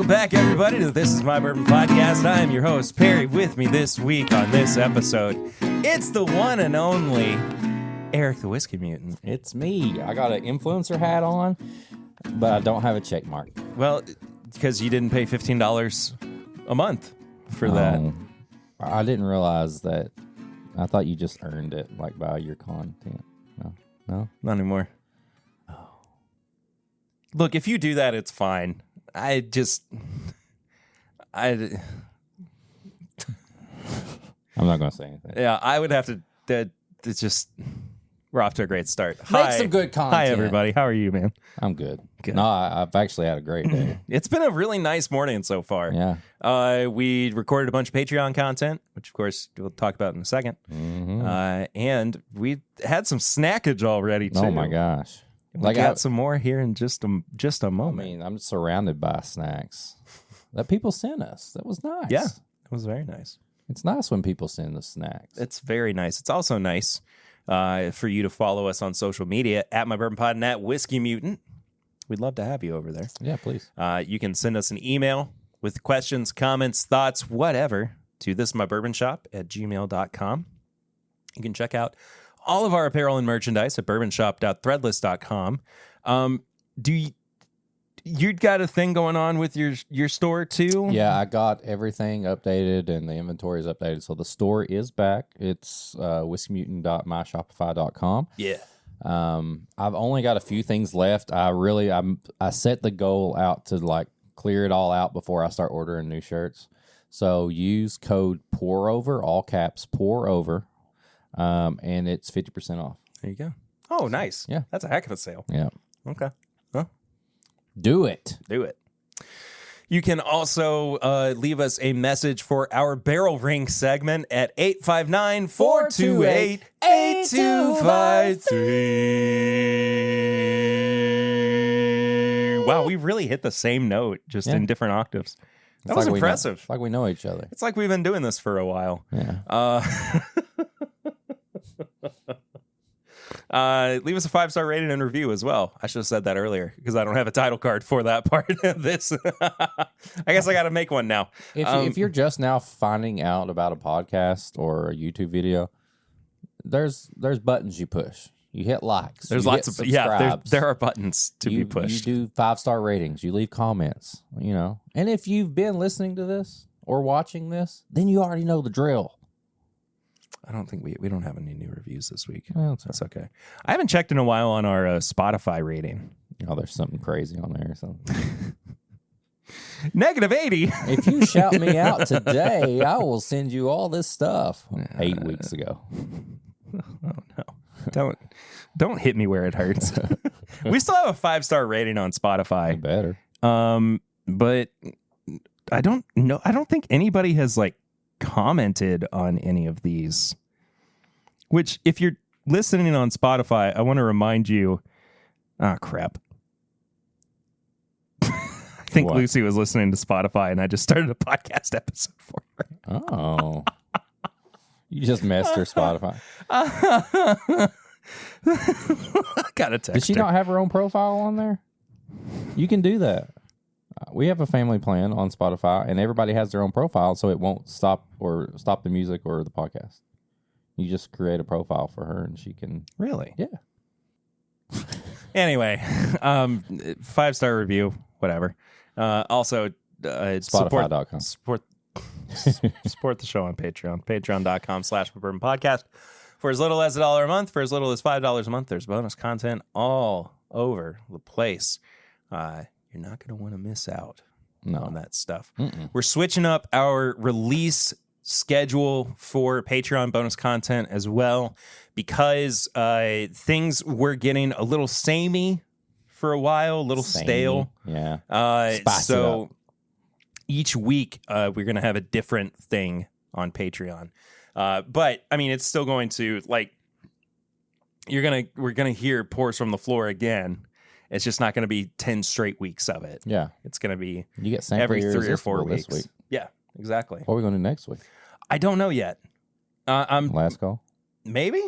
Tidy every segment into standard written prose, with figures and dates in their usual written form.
Welcome back, everybody, to This Is My Bourbon Podcast. I am your host, Perry. With me this week on this episode, it's the one and only Eric the Whiskey Mutant. It's me. I got an influencer hat on, but I don't have a check mark. Well, because you didn't pay $15 a month for that. I didn't realize that. I thought you just earned it, like, by your content. No? Not anymore. Oh. Look, if you do that, it's fine. I'm not going to say anything. Yeah, I would have to. It's just. We're off to a great start. Make some good content. Hi, everybody. How are you, man? I'm good. No, I've actually had a great day. It's been a really nice morning so far. Yeah. We recorded a bunch of Patreon content, which, of course, we'll talk about in a second. Mm-hmm. And we had some snackage already, too. Oh, my gosh. We got some more here in just a moment. I mean, I'm surrounded by snacks that people sent us. That was nice. Yeah, it was very nice. It's nice when people send us snacks. It's very nice. It's also nice for you to follow us on social media at My Bourbon Pod and at Whiskey Mutant. We'd love to have you over there. Yeah, please. You can send us an email with questions, comments, thoughts, whatever, to thismybourbonshop@gmail.com. You can check out all of our apparel and merchandise at bourbonshop.threadless.com. You got a thing going on with your store too? Yeah, I got everything updated and the inventory is updated. So the store is back. It's whiskeymutant.myshopify.com. Yeah. I've only got a few things left. I set the goal out to like clear it all out before I start ordering new shirts. So use code POUROVER, all caps, POUROVER, and it's 50% off. There you go. Oh, nice. Yeah. That's a heck of a sale. Yeah. Okay. Well, do it. You can also leave us a message for our barrel ring segment at 859-428-8253. Wow, we really hit the same note, just in different octaves. That was impressive. It's like we know each other. It's like we've been doing this for a while. Yeah. Leave us a 5-star rating and review as well. I should have said that earlier because I don't have a title card for that part of this. I guess I got to make one now. If you're just now finding out about a podcast or a YouTube video, there's buttons you push. You hit likes. There's lots of there are buttons to be pushed. You do 5-star ratings. You leave comments. And if you've been listening to this or watching this, then you already know the drill. I don't think we don't have any new reviews this week. Well, that's okay. I haven't checked in a while on our Spotify rating. Oh, there's something crazy on there or something. -80. If you shout me out today, I will send you all this stuff. 8 weeks ago. Oh no! Don't hit me where it hurts. We still have a 5-star rating on Spotify. Better. But I don't know. I don't think anybody has commented on any of these, which if you're listening on Spotify, I want to remind you, crap. I think What? Lucy was listening to Spotify and I just started a podcast episode for her. Oh, you just messed her Spotify. I got a text. Did she not have her own profile on there? You can do that. We have a family plan on Spotify, and everybody has their own profile, so it won't stop the music or the podcast. You just create a profile for her, and she can... Really? Yeah. Anyway, 5-star review, whatever. Also, Spotify.com. Support the show on Patreon. Patreon.com/Bourbon Podcast. For as little as $1 a month, for as little as $5 a month, there's bonus content all over the place. You're not going to want to miss out on that stuff. Mm-mm. We're switching up our release schedule for Patreon bonus content as well because things were getting a little samey for a while, a little stale. Yeah. So each week we're going to have a different thing on Patreon. But I mean, it's still going to we're going to hear Pours from the Floor again. It's just not going to be 10 straight weeks of it. Yeah. It's going to be you get every 3 or 4 weeks. This week. Yeah, exactly. What are we going to do next week? I don't know yet. Last call? Maybe.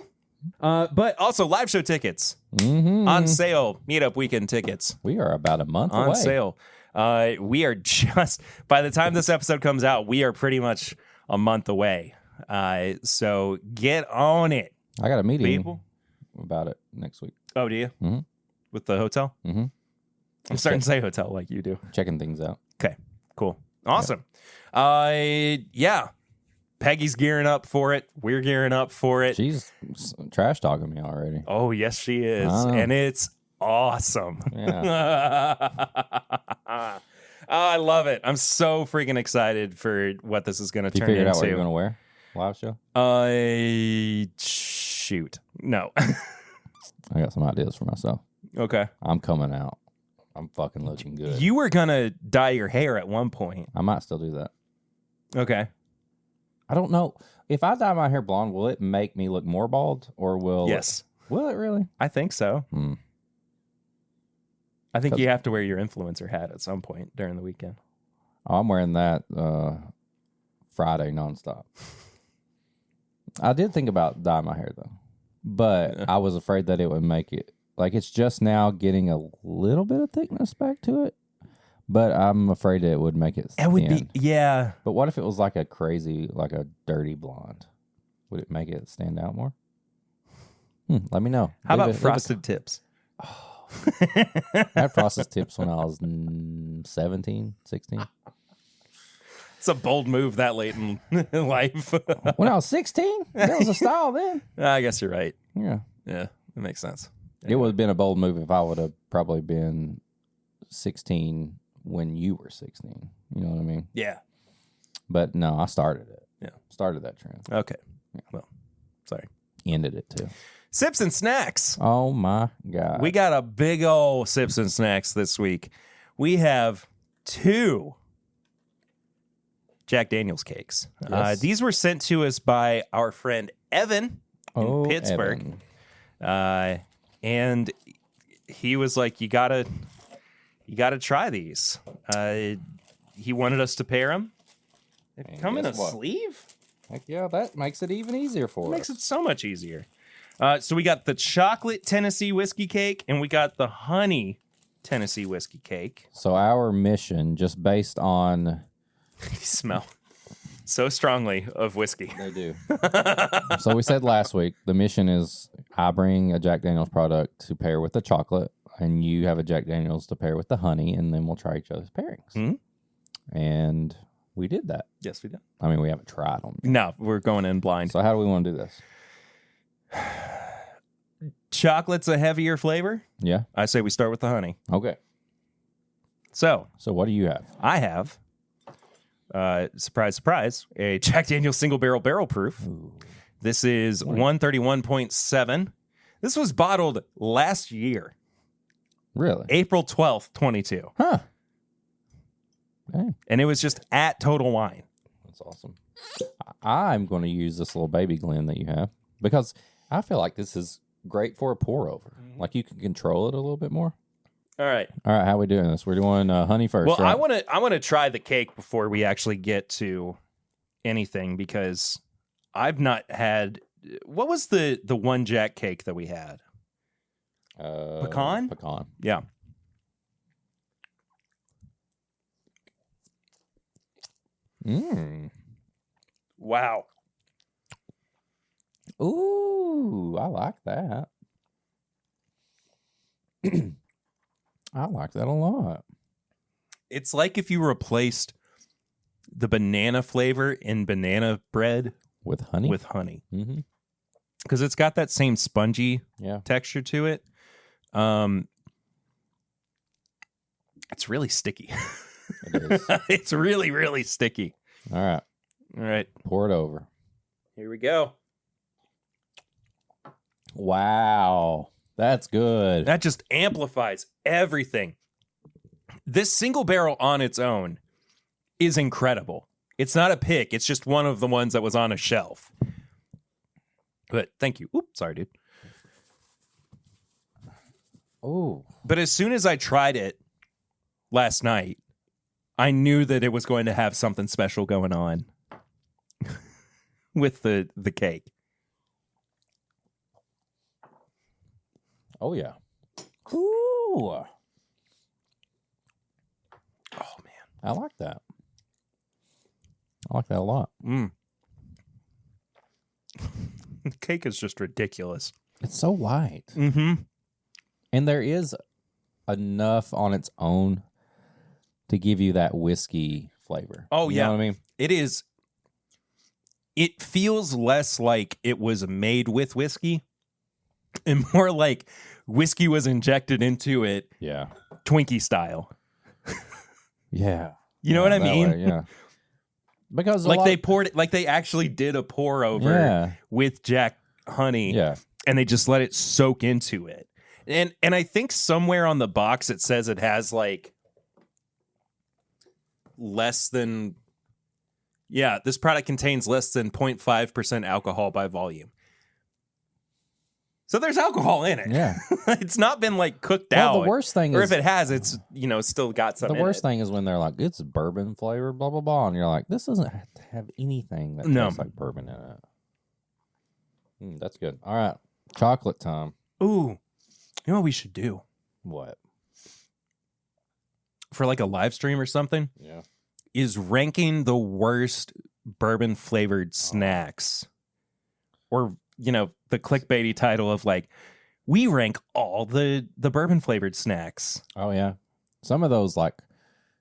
But also live show tickets on sale. Meetup weekend tickets. We are about a month on away. sale. We are just, by the time this episode comes out, we are pretty much a month away. So get on it. I got a meeting people about it next week. Oh, do you? Mm-hmm. With the hotel? Mm-hmm. I'm starting to say hotel like you do. Checking things out. Okay, cool. Awesome. Yeah. Peggy's gearing up for it. We're gearing up for it. She's trash talking me already. Oh, yes, she is. And it's awesome. Yeah. Oh, I love it. I'm so freaking excited for what this is going to turn into. You figured out what you're going to wear? Live show? Shoot. No. I got some ideas for myself. Okay. I'm coming out. I'm fucking looking good. You were going to dye your hair at one point. I might still do that. Okay. I don't know. If I dye my hair blonde, will it make me look more bald? Or will Yes. Will it really? I think so. Hmm. I think you have to wear your influencer hat at some point during the weekend. Oh, I'm wearing that Friday nonstop. I did think about dyeing my hair, though. But I was afraid that it would make it... Like, it's just now getting a little bit of thickness back to it. But I'm afraid it would make it thin. It would be... Yeah. But what if it was like a crazy, like a dirty blonde? Would it make it stand out more? Let me know. How about frosted tips? Oh. I had frosted tips when I was 17, 16. It's a bold move that late in life. When I was 16? That was a style then. I guess you're right. Yeah. Yeah, that makes sense. It would have been a bold move if I would have probably been 16 when you were 16. You know what I mean? Yeah. But no, I started it. Yeah. Started that trend. Okay. Well, sorry. Ended it too. Sips and snacks. Oh my God. We got a big old sips and snacks this week. We have 2 Jack Daniel's cakes. Yes. These were sent to us by our friend Evan in Pittsburgh. Evan. And he was like, you gotta try these. He wanted us to pair them. They come in a sleeve. Heck yeah, that makes it even easier for us. Makes it so much easier. So we got the chocolate Tennessee whiskey cake, and we got the honey Tennessee whiskey cake. So our mission, just based on... They smell so strongly of whiskey. They do. So we said last week, the mission is I bring a Jack Daniel's product to pair with the chocolate, and you have a Jack Daniel's to pair with the honey, and then we'll try each other's pairings. Mm-hmm. And we did that. Yes, we did. I mean, we haven't tried them. No, we're going in blind. So how do we want to do this? Chocolate's a heavier flavor. Yeah. I say we start with the honey. Okay. So what do you have? I have, surprise, surprise, a Jack Daniel's single barrel proof. Ooh. This is 131.7. This was bottled last year. Really? April 12th, 22. Huh. Dang. And it was just at Total Wine. That's awesome. I'm going to use this little baby Glen that you have because I feel like this is great for a pour over. Mm-hmm. Like you can control it a little bit more. All right. How are we doing this? We're doing honey first. Well, right? I want to try the cake before we actually get to anything because I've not had. What was the one Jack cake that we had? Pecan. Pecan. Yeah. Wow. Ooh, I like that. I like that a lot. It's like if you replaced the banana flavor in banana bread with honey. Mm-hmm. Because it's got that same spongy texture to it. It's really sticky. It is. It's really, really sticky. All right. Pour it over. Here we go. Wow. That's good. That just amplifies everything. This single barrel on its own is incredible. It's not a pick. It's just one of the ones that was on a shelf. But thank you. Oops, sorry, dude. Oh. But as soon as I tried it last night, I knew that it was going to have something special going on with the cake. Oh, yeah. Ooh. I like that. I like that a lot. The cake is just ridiculous. It's so light. Mm-hmm. And there is enough on its own to give you that whiskey flavor. Oh, you yeah. know what I mean? It is. It feels less like it was made with whiskey and more like whiskey was injected into it. Yeah. Twinkie style. Yeah. You know what I mean? Way, yeah. Because like they poured it, like they actually did a pour over with Jack honey. Yeah. And they just let it soak into it. And I think somewhere on the box it says it has like less than, this product contains less than 0.5% alcohol by volume. So there's alcohol in it. Yeah. It's not been like cooked out. The worst thing or is, if it has, it's, still got some. The worst thing is when they're like, it's bourbon flavor, blah, blah, blah. And you're like, this doesn't have to have anything that tastes like bourbon in it. That's good. All right. Chocolate time. Ooh. You know what we should do? What? For like a live stream or something? Yeah. Is ranking the worst bourbon flavored snacks. Or, the clickbaity title of like, we rank all the bourbon flavored snacks. Oh, yeah. Some of those, like,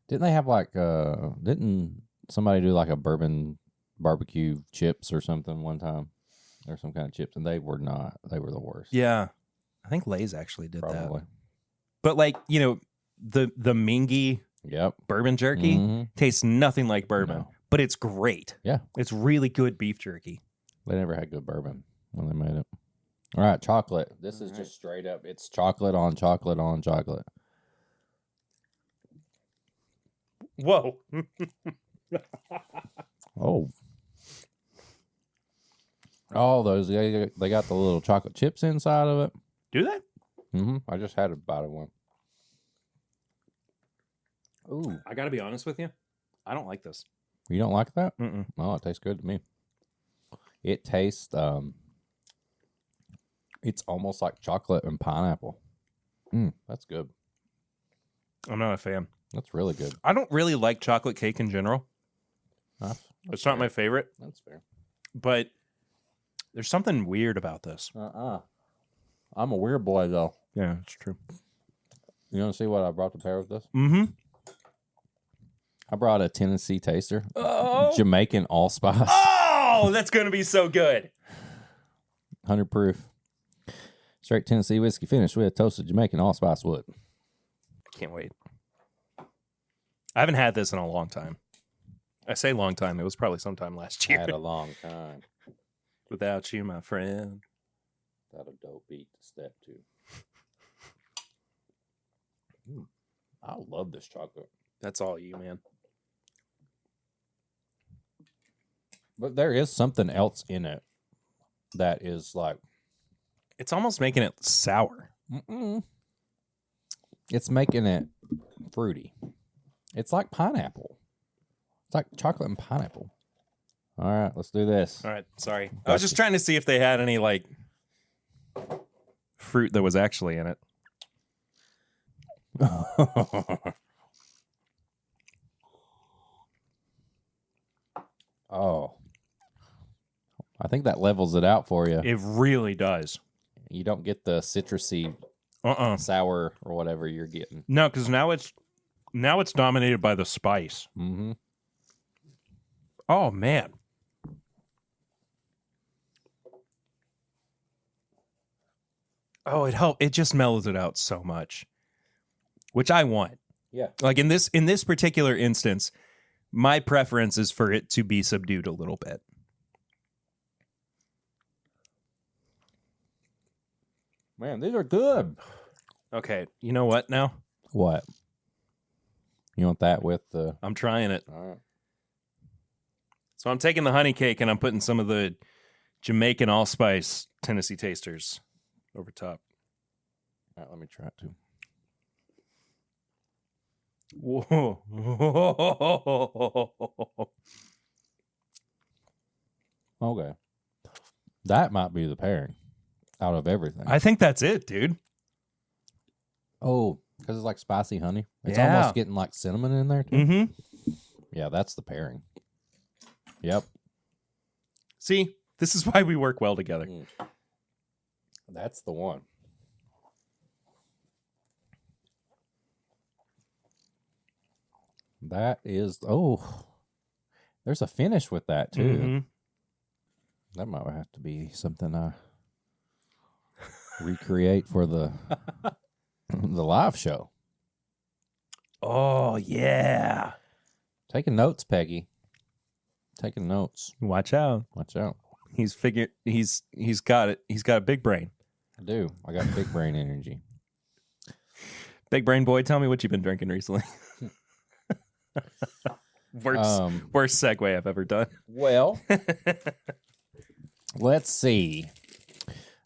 didn't they have like, didn't somebody do like a bourbon barbecue chips or something one time? Or some kind of chips, and they were the worst. Yeah. I think Lay's actually did Probably. that. But like, the Mingy bourbon jerky tastes nothing like bourbon, but it's great. Yeah. It's really good beef jerky. They never had good bourbon when they made it. All right, chocolate. This is just straight up. It's chocolate on chocolate on chocolate. Whoa. Oh, those, they got the little chocolate chips inside of it. Do they? Mm-hmm. I just had a bite of one. Ooh. I got to be honest with you. I don't like this. You don't like that? Mm-mm. Oh, it tastes good to me. It tastes, it's almost like chocolate and pineapple. That's good. I'm not a fan. That's really good. I don't really like chocolate cake in general. It's not my favorite. That's fair. But there's something weird about this. I'm a weird boy, though. Yeah, it's true. You want to see what I brought to pair with this? Mm-hmm. I brought a Tennessee taster. Oh. Jamaican allspice. Oh, that's going to be so good. 100 proof. Straight Tennessee whiskey finished with toasted Jamaican allspice wood. Can't wait. I haven't had this in a long time. I say long time. It was probably sometime last year. Had a long time. Without you, my friend. Got a dope beat to step to. I love this chocolate. That's all you, man. But there is something else in it that is like... It's almost making it sour. It's making it fruity. It's like pineapple. It's like chocolate and pineapple. All right, let's do this. All right, sorry. I was just trying to see if they had any, like, fruit that was actually in it. Oh. I think that levels it out for you. It really does. You don't get the citrusy sour or whatever you're getting. No, because now it's dominated by the spice. Mm-hmm. Oh, man. Oh, it just mellows it out so much, which I want. Yeah. Like in this particular instance, my preference is for it to be subdued a little bit. Man, these are good. Okay, you know what now? What? You want that with the... I'm trying it. All right. So I'm taking the honey cake and I'm putting some of the Jamaican allspice Tennessee tasters over top. All right, let me try it too. Whoa. Okay. That might be the pairing out of everything. I think that's it, dude. Oh, because it's like spicy honey. It's Yeah. almost getting like cinnamon in there too. Mm-hmm. Yeah, that's the pairing. Yep. See, this is why we work well together. That's the one. That is, there's a finish with that too. Mm-hmm. That might have to be something I recreate for the live show. Oh yeah. Taking notes, Peggy. Taking notes. Watch out. Watch out. He's got it. He's got a big brain. I do. I got big brain energy. Big brain boy, tell me what you've been drinking recently. Worst segue I've ever done. Well, let's see.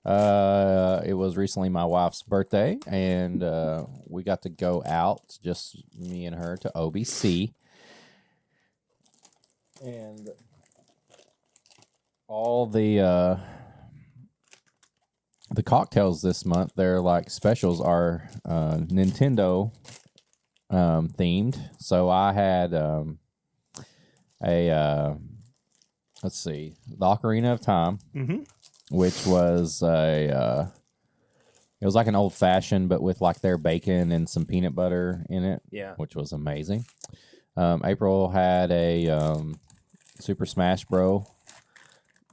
It was recently my wife's birthday, and we got to go out, just me and her, to OBC. And all the cocktails this month, their like specials are Nintendo themed. So I had let's see, the Ocarina of Time, which was it was like an old fashioned, but with like their bacon and some peanut butter in it. Yeah, which was amazing. April had a Super Smash Bro,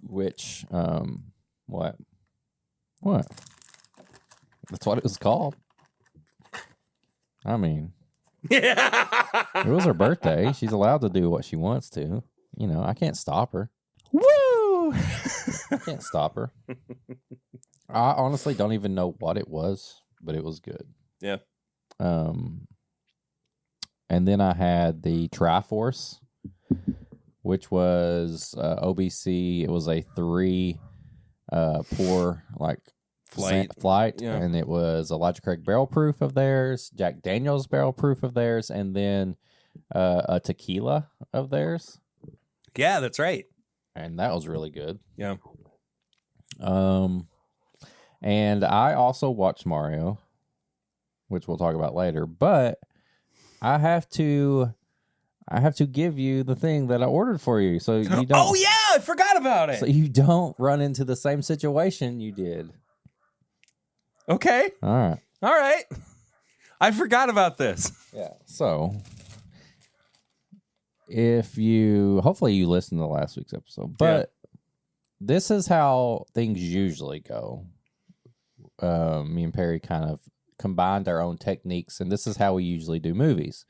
which what? That's what it was called. I mean, it was her birthday. She's allowed to do what she wants to. You know, I can't stop her. Woo! I can't stop her. I honestly don't even know what it was, but it was good. Yeah. And then I had the Triforce, which was OBC. It was a 3 pour like flight, yeah. And it was Elijah Craig barrel proof of theirs, Jack Daniels barrel proof of theirs, and then a tequila of theirs. Yeah, that's right. And that was really good. Yeah. And I also watched Mario, which we'll talk about later, but I have to give you the thing that I ordered for you, so you don't. Oh yeah, I forgot about it. So you don't run into the same situation you did. Okay. All right. I forgot about this. Yeah. So hopefully you listened to last week's episode, but this is how things usually go. Me and Perry kind of combined our own techniques, and this is how we usually do movies.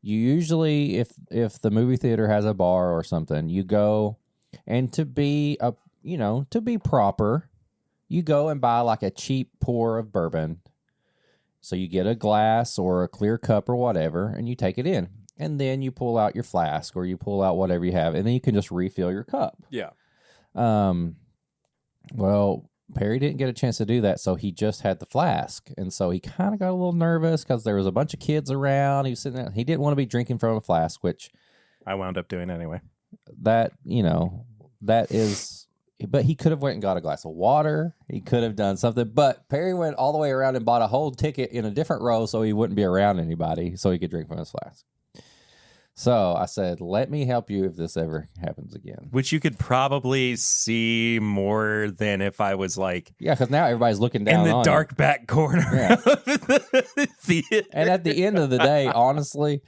You usually, if the movie theater has a bar or something, you go, and to be proper, you go and buy like a cheap pour of bourbon. So you get a glass or a clear cup or whatever, and you take it in, and then you pull out your flask or you pull out whatever you have, and then you can just refill your cup. Yeah. Well, Perry didn't get a chance to do that, so he just had the flask. And so he kind of got a little nervous because there was a bunch of kids around. He was sitting there. He didn't want to be drinking from a flask, which I wound up doing anyway. That is, but he could have went and got a glass of water. He could have done something, but Perry went all the way around and bought a whole ticket in a different row so he wouldn't be around anybody, so he could drink from his flask. So I said, let me help you if this ever happens again. Which you could probably see more than if I was like... Yeah, because now everybody's looking down in the dark back corner of the theater. And at the end of the day, honestly,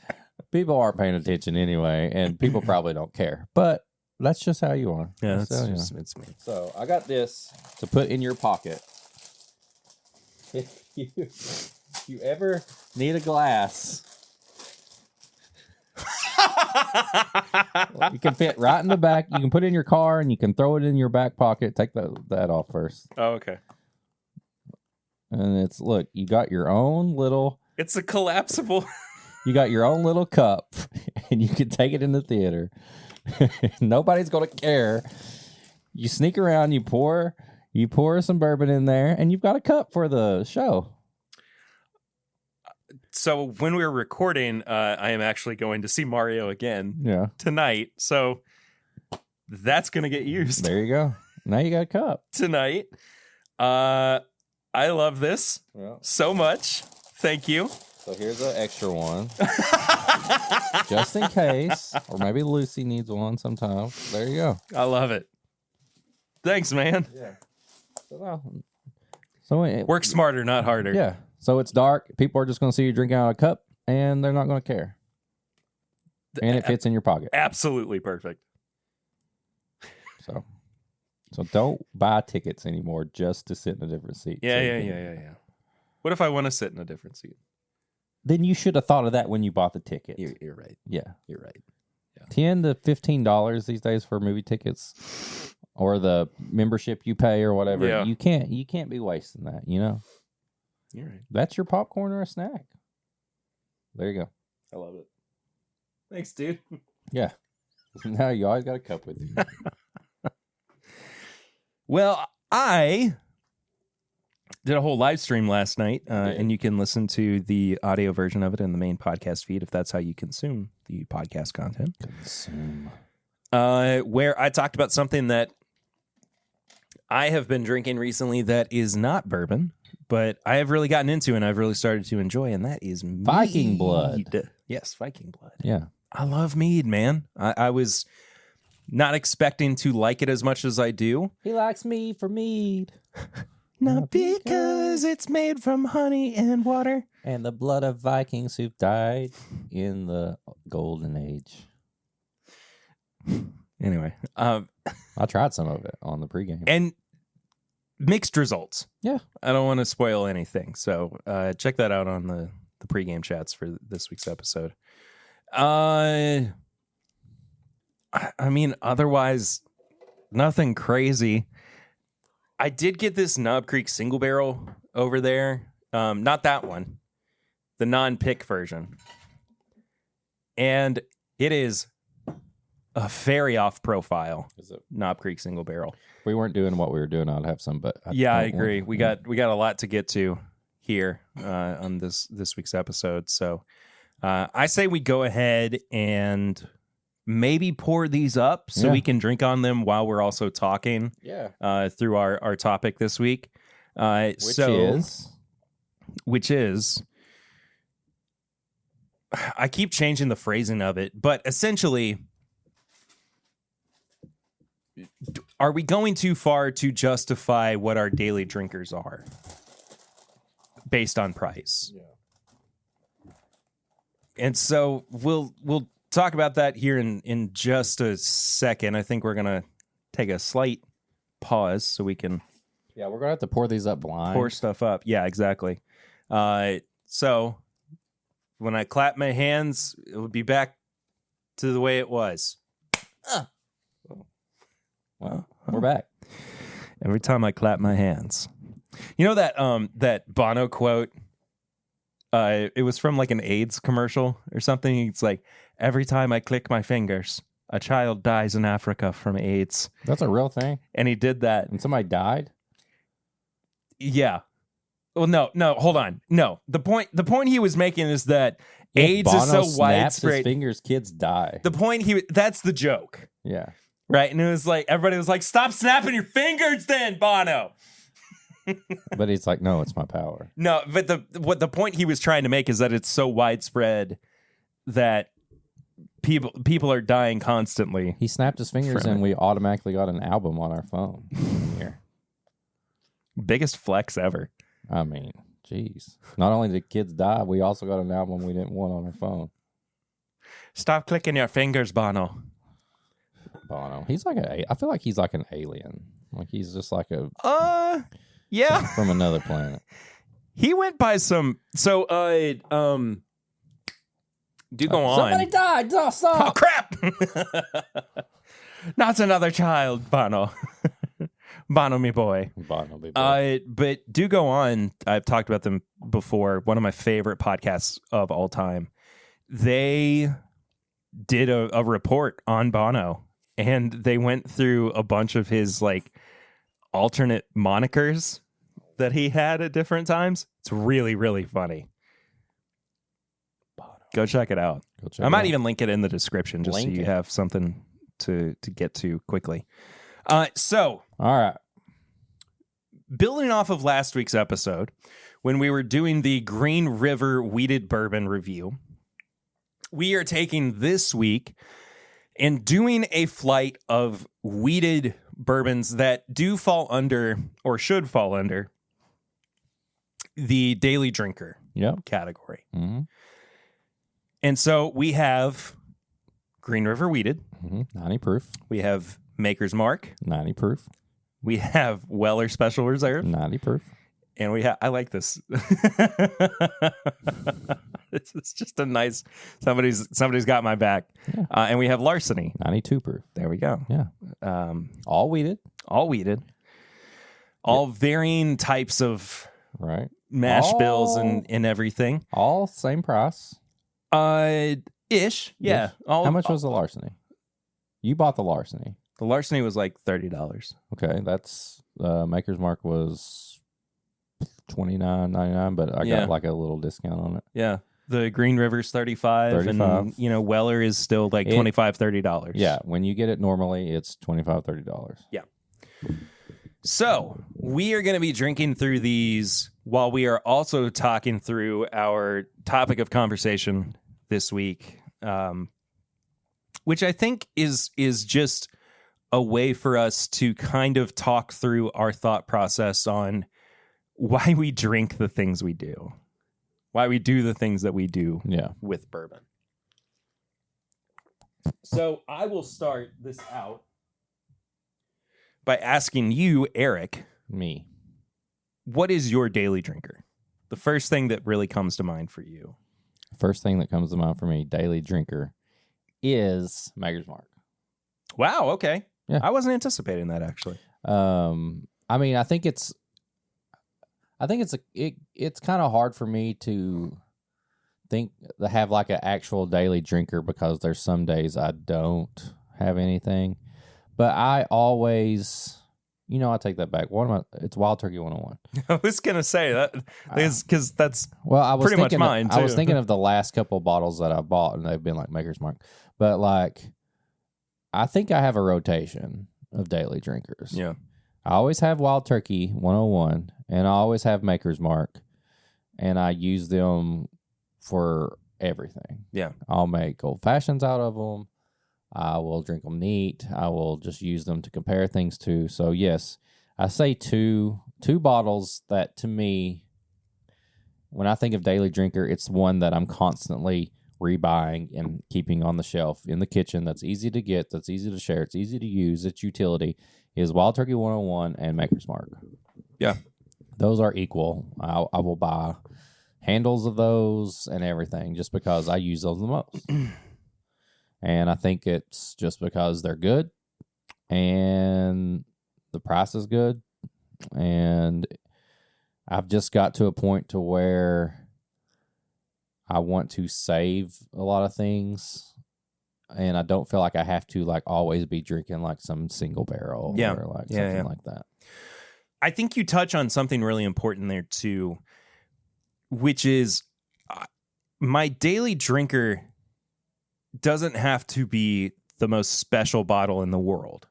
people aren't paying attention anyway, and people probably don't care. But that's just how you are. Yeah, it's me. So I got this to put in your pocket. If you ever need a glass... You can fit right in the back. You can put it in your car and you can throw it in your back pocket. Take that off first. Oh, okay. And look, you got your own little... It's a collapsible... You got your own little cup and you can take it in the theater. Nobody's going to care. You sneak around, you pour some bourbon in there, and you've got a cup for the show. So when we're recording, I am actually going to see Mario again tonight. So that's going to get used. There you go. Now you got a cup. Tonight. I love this so much. Thank you. So here's an extra one. just in case. Or maybe Lucy needs one sometime. There you go. I love it. Thanks, man. Yeah. So work smarter, not harder. Yeah. So it's dark. People are just going to see you drinking out of a cup, and they're not going to care. And it fits in your pocket. Absolutely perfect. So don't buy tickets anymore just to sit in a different seat. Yeah. What if I want to sit in a different seat? Then you should have thought of that when you bought the ticket. You're right. Yeah. You're right. Yeah. $10 to $15 these days for movie tickets or the membership you pay or whatever. Yeah. You can't be wasting that, you know? You're right. That's your popcorn or a snack. There you go. I love it. Thanks, dude. Yeah. Now you always got a cup with you. Well, I did a whole live stream last night, and you can listen to the audio version of it in the main podcast feed if that's how you consume the podcast content. Where I talked about something that I have been drinking recently that is not bourbon, but I have really gotten into and I've really started to enjoy, and that is mead. Viking blood. Yes, Viking blood. Yeah. I love mead, man. I was not expecting to like it as much as I do. He likes me for mead. Not because it's made from honey and water. And the blood of Vikings who died in the golden age. Anyway. I tried some of it on the pregame. And mixed results. Yeah. I don't want to spoil anything. So check that out on the pregame chats for this week's episode. I mean, otherwise, nothing crazy. I did get this Knob Creek single barrel over there. Not that one. The non-pick version. And it is a very off profile. Is it? Knob Creek single barrel. If we weren't doing what we were doing, I'd have some, but I agree. We got a lot to get to here on this week's episode. So I say we go ahead and maybe pour these up so we can drink on them while we're also talking through our topic this week. Which is, I keep changing the phrasing of it, but essentially, are we going too far to justify what our daily drinkers are based on price? Yeah. And so we'll talk about that here in just a second. I think we're going to take a slight pause so we can... Yeah, we're going to have to pour these up blind. Pour stuff up. Yeah, exactly. So when I clap my hands, it would be back to the way it was. Well, we're back. Every time I clap my hands. You know that Bono quote? It was from like an AIDS commercial or something. It's like, every time I click my fingers, a child dies in Africa from AIDS. That's a real thing? And he did that. And somebody died? Yeah. Well, no, hold on. No, the point he was making is that AIDS Bono is so snaps widespread. His fingers, kids die. The point that's the joke. Yeah. Right. And it was like, everybody was like, stop snapping your fingers then, Bono. But he's like, no, it's my power. No, but the point he was trying to make is that it's so widespread that people are dying constantly. He snapped his fingers and we automatically got an album on our phone. Here. Biggest flex ever. I mean, geez. Not only did kids die, we also got an album we didn't want on our phone. Stop clicking your fingers, Bono. Bono. He's like I feel like he's like an alien. Like he's just like yeah. From another planet. He went by some do go on. Somebody died. Oh, stop. Oh crap. Not another child, Bono. Bono, me boy. Bono, me boy. But do go on. I've talked about them before. One of my favorite podcasts of all time. They did a report on Bono, and they went through a bunch of his like alternate monikers that he had at different times. It's really, really funny. Bono. Go check it out. I might even link it in the description just so you have something to get to quickly. So, all right. Building off of last week's episode, when we were doing the Green River Wheated Bourbon review, we are taking this week and doing a flight of wheated bourbons that do fall under, or should fall under, the daily drinker category. Mm-hmm. And so we have Green River Wheated. 90 proof. We have Maker's Mark. 90 proof. We have Weller Special Reserve. 90 proof. And we have, I like this. It's just a nice, somebody's got my back. Yeah. And we have Larceny. 92 proof. There we go. Yeah. All wheated. All wheated. All varying types of right mash bills and everything. All same price. Ish. Yeah. How much was the Larceny? You bought the Larceny. The Larceny was like $30. Okay, that's Maker's Mark was $29.99, but I got like a little discount on it. Yeah. The Green River's $35. And Weller is still like $25, $30. Yeah, when you get it normally, it's $25, $30. Yeah. So we are going to be drinking through these while we are also talking through our topic of conversation this week, which I think is just a way for us to kind of talk through our thought process on why we drink the things we do, why we do the things that we do with bourbon. So I will start this out by asking you, Eric. Me. What is your daily drinker? The first thing that really comes to mind for you. First thing that comes to mind for me, daily drinker, is Maker's Mark. Wow, okay. Yeah. I wasn't anticipating that, actually. I mean, I think it's kind of hard for me to have like an actual daily drinker because there's some days I don't have anything. But I always, I take that back. It's Wild Turkey 101. I was going to say that because that's I was pretty much mine, too. I was thinking of the last couple of bottles that I bought, and they've been like Maker's Mark. But like, I think I have a rotation of daily drinkers. Yeah. I always have Wild Turkey 101, and I always have Maker's Mark, and I use them for everything. Yeah. I'll make old fashions out of them. I will drink them neat. I will just use them to compare things to. So yes, I say two bottles that to me, when I think of daily drinker, it's one that I'm constantly rebuying and keeping on the shelf in the kitchen. That's easy to get. That's easy to share. It's easy to use. It's utility. Is Wild Turkey 101 and Maker's Mark. Yeah. Those are equal. I will buy handles of those and everything just because I use those the most. And I think it's just because they're good and the price is good. And I've just got to a point to where I want to save a lot of things. And I don't feel like I have to like always be drinking like some single barrel or like something like that. I think you touch on something really important there too, which is my daily drinker doesn't have to be the most special bottle in the world.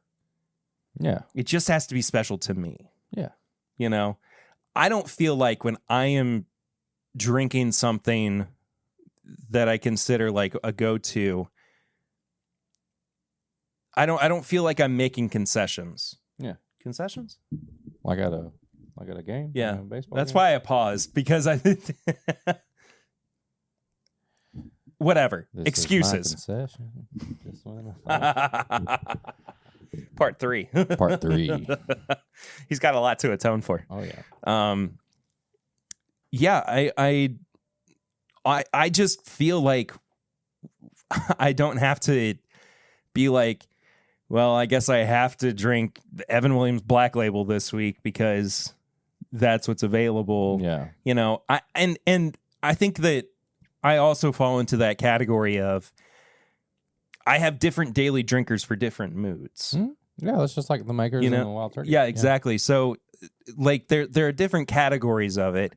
Yeah. It just has to be special to me. Yeah. I don't feel like when I am drinking something that I consider like a go-to, I don't feel like I'm making concessions. Yeah. Concessions? Like at a game? Yeah. Baseball That's game? why I paused, because I whatever. This Excuses. is my concession. Just when Part 3. Part 3. He's got a lot to atone for. Oh yeah. Yeah, I just feel like I don't have to be like, well, I guess I have to drink Evan Williams Black Label this week because that's what's available. Yeah. And I think that I also fall into that category of I have different daily drinkers for different moods. Mm-hmm. Yeah, that's just like the Makers and the Wild Turkey. Yeah, exactly. So like there are different categories of it.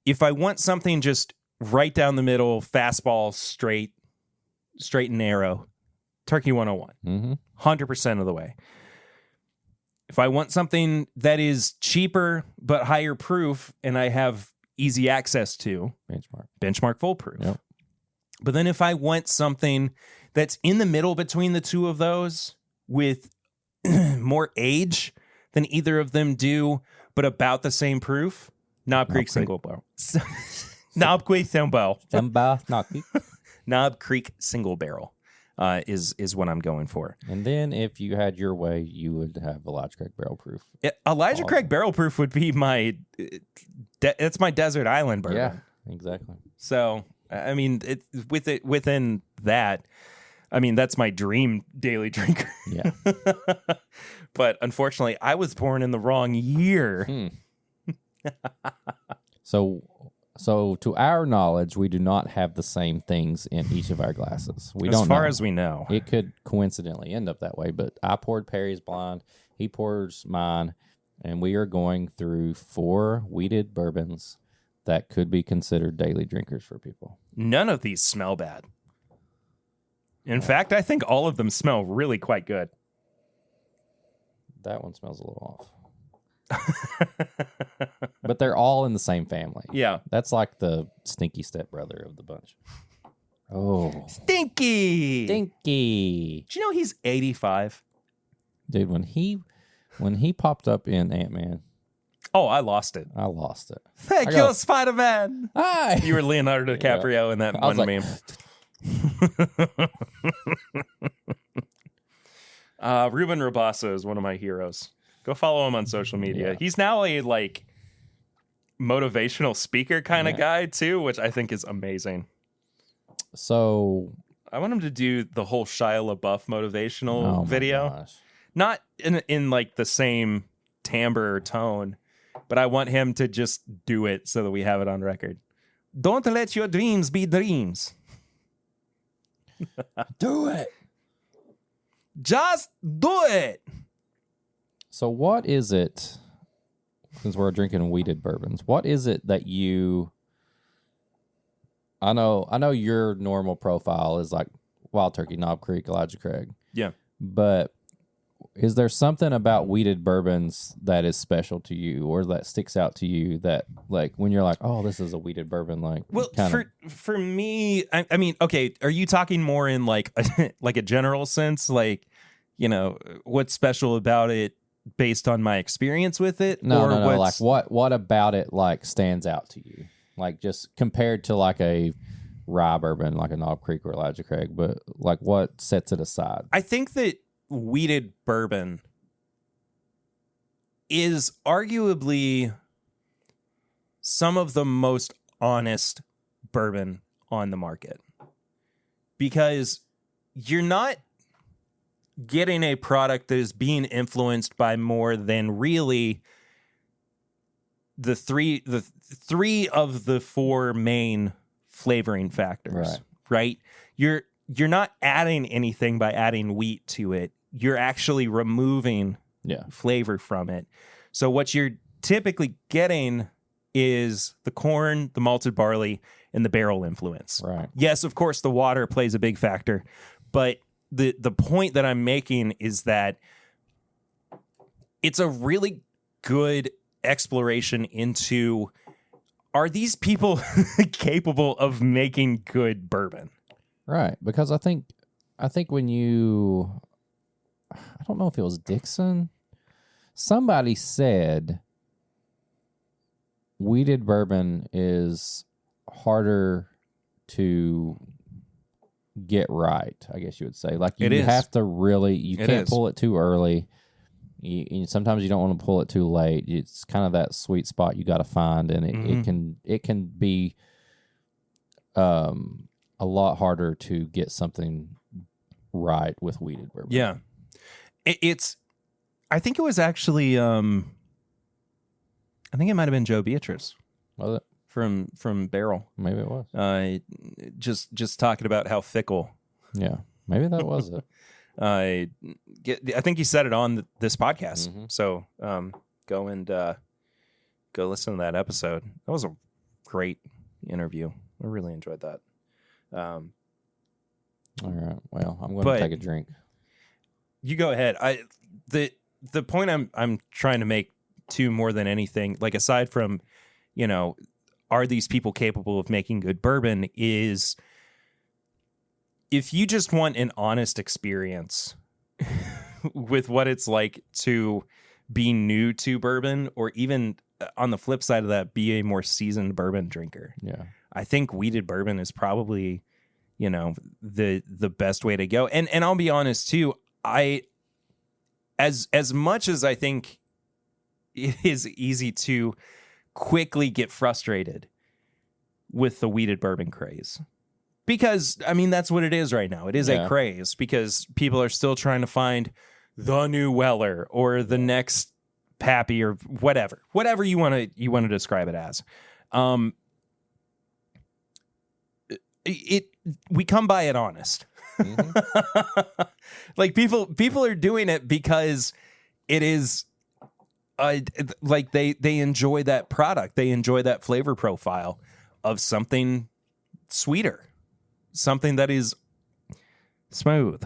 If I want something just right down the middle, fastball, straight and narrow, Turkey 101. 100% of the way. If I want something that is cheaper but higher proof and I have easy access to, Benchmark full proof. Yep. But then if I want something that's in the middle between the two of those with more age than either of them do, but about the same proof, Knob Creek Single Barrel. Knob Creek Single Barrel. Knob Creek Single Barrel is what I'm going for. And then if you had your way, you would have Elijah Craig Barrel Proof. Elijah Craig Barrel Proof would be my it's my desert island bourbon. Yeah, exactly. So I mean, within that, I mean, that's my dream daily drinker. Yeah. But unfortunately, I was born in the wrong year. So to our knowledge, we do not have the same things in each of our glasses. We don't know. As far as we know. It could coincidentally end up that way, but I poured Perry's blind, he pours mine, and we are going through 4 wheated bourbons that could be considered daily drinkers for people. None of these smell bad. In fact, I think all of them smell really quite good. That one smells a little off. But they're all in the same family. Yeah. That's like the stinky stepbrother of the bunch. Oh. Stinky! Stinky. Do you know he's 85? Dude, when he popped up in Ant-Man, oh, I lost it. Thank you, Spider-Man. Hi. You were Leonardo DiCaprio in that one meme. Ruben Rabasso is one of my heroes. Go follow him on social media. Yeah. He's now a motivational speaker kind of guy too, which I think is amazing. So I want him to do the whole Shia LaBeouf motivational video. Gosh. Not in like the same timbre or tone, but I want him to just do it so that we have it on record. Don't let your dreams be dreams. Do it. Just do it. So what is it, since we're drinking wheated bourbons, what is it that you, I know your normal profile is like Wild Turkey, Knob Creek, Elijah Craig. Yeah. But is there something about wheated bourbons that is special to you or that sticks out to you that, like, when you're like, oh, this is a wheated bourbon, like, well, for me, I mean, okay, are you talking more in like a general sense, like, you know, what's special about it based on my experience with it? No, like what about it like stands out to you, like just compared to like a rye bourbon like a Knob Creek or Elijah Craig, but like what sets it aside? I think that wheated bourbon is arguably some of the most honest bourbon on the market, because you're not getting a product that is being influenced by more than really the three of the 4 main flavoring factors, right? You're not adding anything by adding wheat to it. You're actually removing flavor from it. So what you're typically getting is the corn, the malted barley, and the barrel influence. Right. Yes, of course, the water plays a big factor, but the point that I'm making is that it's a really good exploration into, are these people capable of making good bourbon? Right. Because I think when you, I don't know if it was Dixon, somebody said wheated bourbon is harder to get right, I guess you would say. Like, you have to really, you can't pull it too early. Sometimes you don't want to pull it too late. It's kind of that sweet spot you got to find, and it can be a lot harder to get something right with wheated bourbon. Yeah, it's. I think it was actually. I think it might have been Joe Beatrice. Was it? From Barrel. Maybe it was. Just talking about how fickle. Yeah, maybe that was it. I think he said it on this podcast. Mm-hmm. So go listen to that episode. That was a great interview. I really enjoyed that. All right. Well, I'm going to take a drink. You go ahead. The point I'm trying to make too, more than anything, like aside from, you know, are these people capable of making good bourbon, is if you just want an honest experience with what it's like to be new to bourbon, or even on the flip side of that, be a more seasoned bourbon drinker. Yeah. I think wheated bourbon is probably, the best way to go. And I'll be honest too, as much as I think it is easy to quickly get frustrated with the wheated bourbon craze, because that's what it is right now. It is a craze because people are still trying to find the new Weller or the next Pappy or whatever you want to describe it as. We come by it honest. Mm-hmm. Like people are doing it because it is like they enjoy that product. They enjoy that flavor profile of something sweeter, something that is smooth.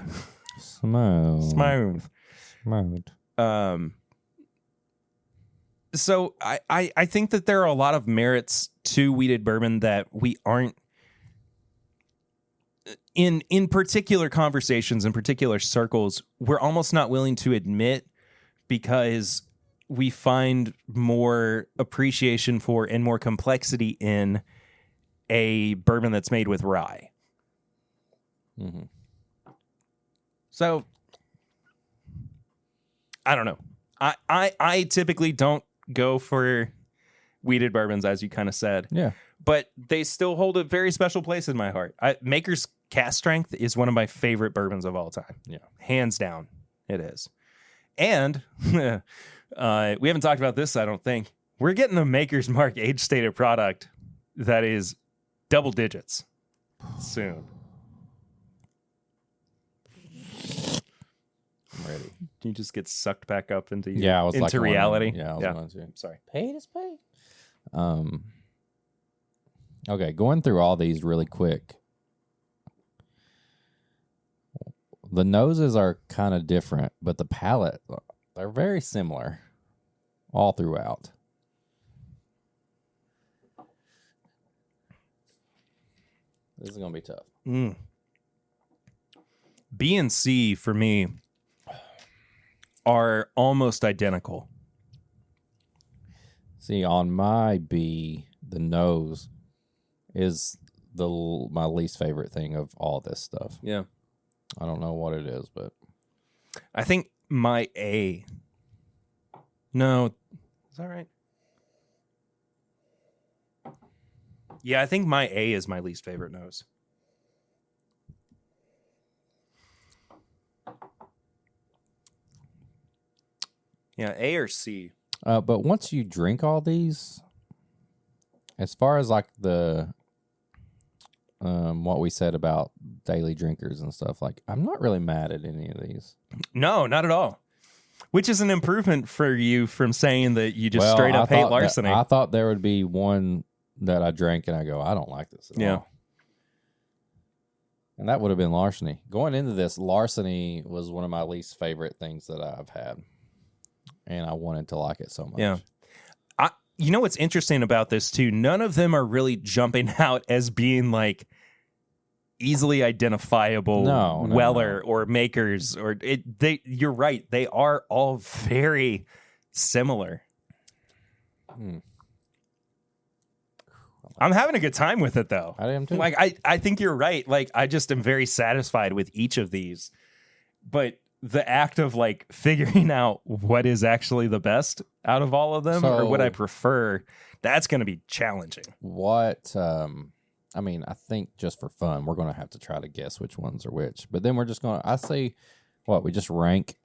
So I think that there are a lot of merits to wheated bourbon that we aren't in particular conversations, in particular circles, we're almost not willing to admit, because we find more appreciation for and more complexity in a bourbon that's made with rye. Mm-hmm. So I don't know. I typically don't go for wheated bourbons, as you kind of said. Yeah. But they still hold a very special place in my heart. Maker's Cask Strength is one of my favorite bourbons of all time. Yeah. Hands down, it is. And we haven't talked about this, I don't think. We're getting a Maker's Mark age-stated product that is double digits soon. I'm ready. You just get sucked back up into reality. Sorry. Paid is paid. Okay, going through all these really quick. The noses are kind of different, but the palate, they're very similar all throughout. This is going to be tough. B and C for me are almost identical. See, on my B, the nose is my least favorite thing of all this stuff. Yeah. I don't know what it is, but I think my A. No, is that right? Yeah, I think my A is my least favorite nose. Yeah, A or C. But once you drink all these, as far as like the what we said about daily drinkers and stuff, like I'm not really mad at any of these. No, not at all. Which is an improvement for you from saying that you just straight up hate Larceny. I thought there would be one that I drank and I go, I don't like this at all. And that would have been Larceny. Going into this, Larceny was one of my least favorite things that I've had. And I wanted to like it so much. Yeah. You know what's interesting about this too? None of them are really jumping out as being like easily identifiable Weller or Makers or you're right. They are all very similar. I'm having a good time with it though. I am too. Like I think you're right. Like I just am very satisfied with each of these. But the act of like figuring out what is actually the best out of all of them or what I prefer, that's going to be challenging. What, I mean, I think just for fun, we're going to have to try to guess which ones are which, but then we're just going to, I say, we just rank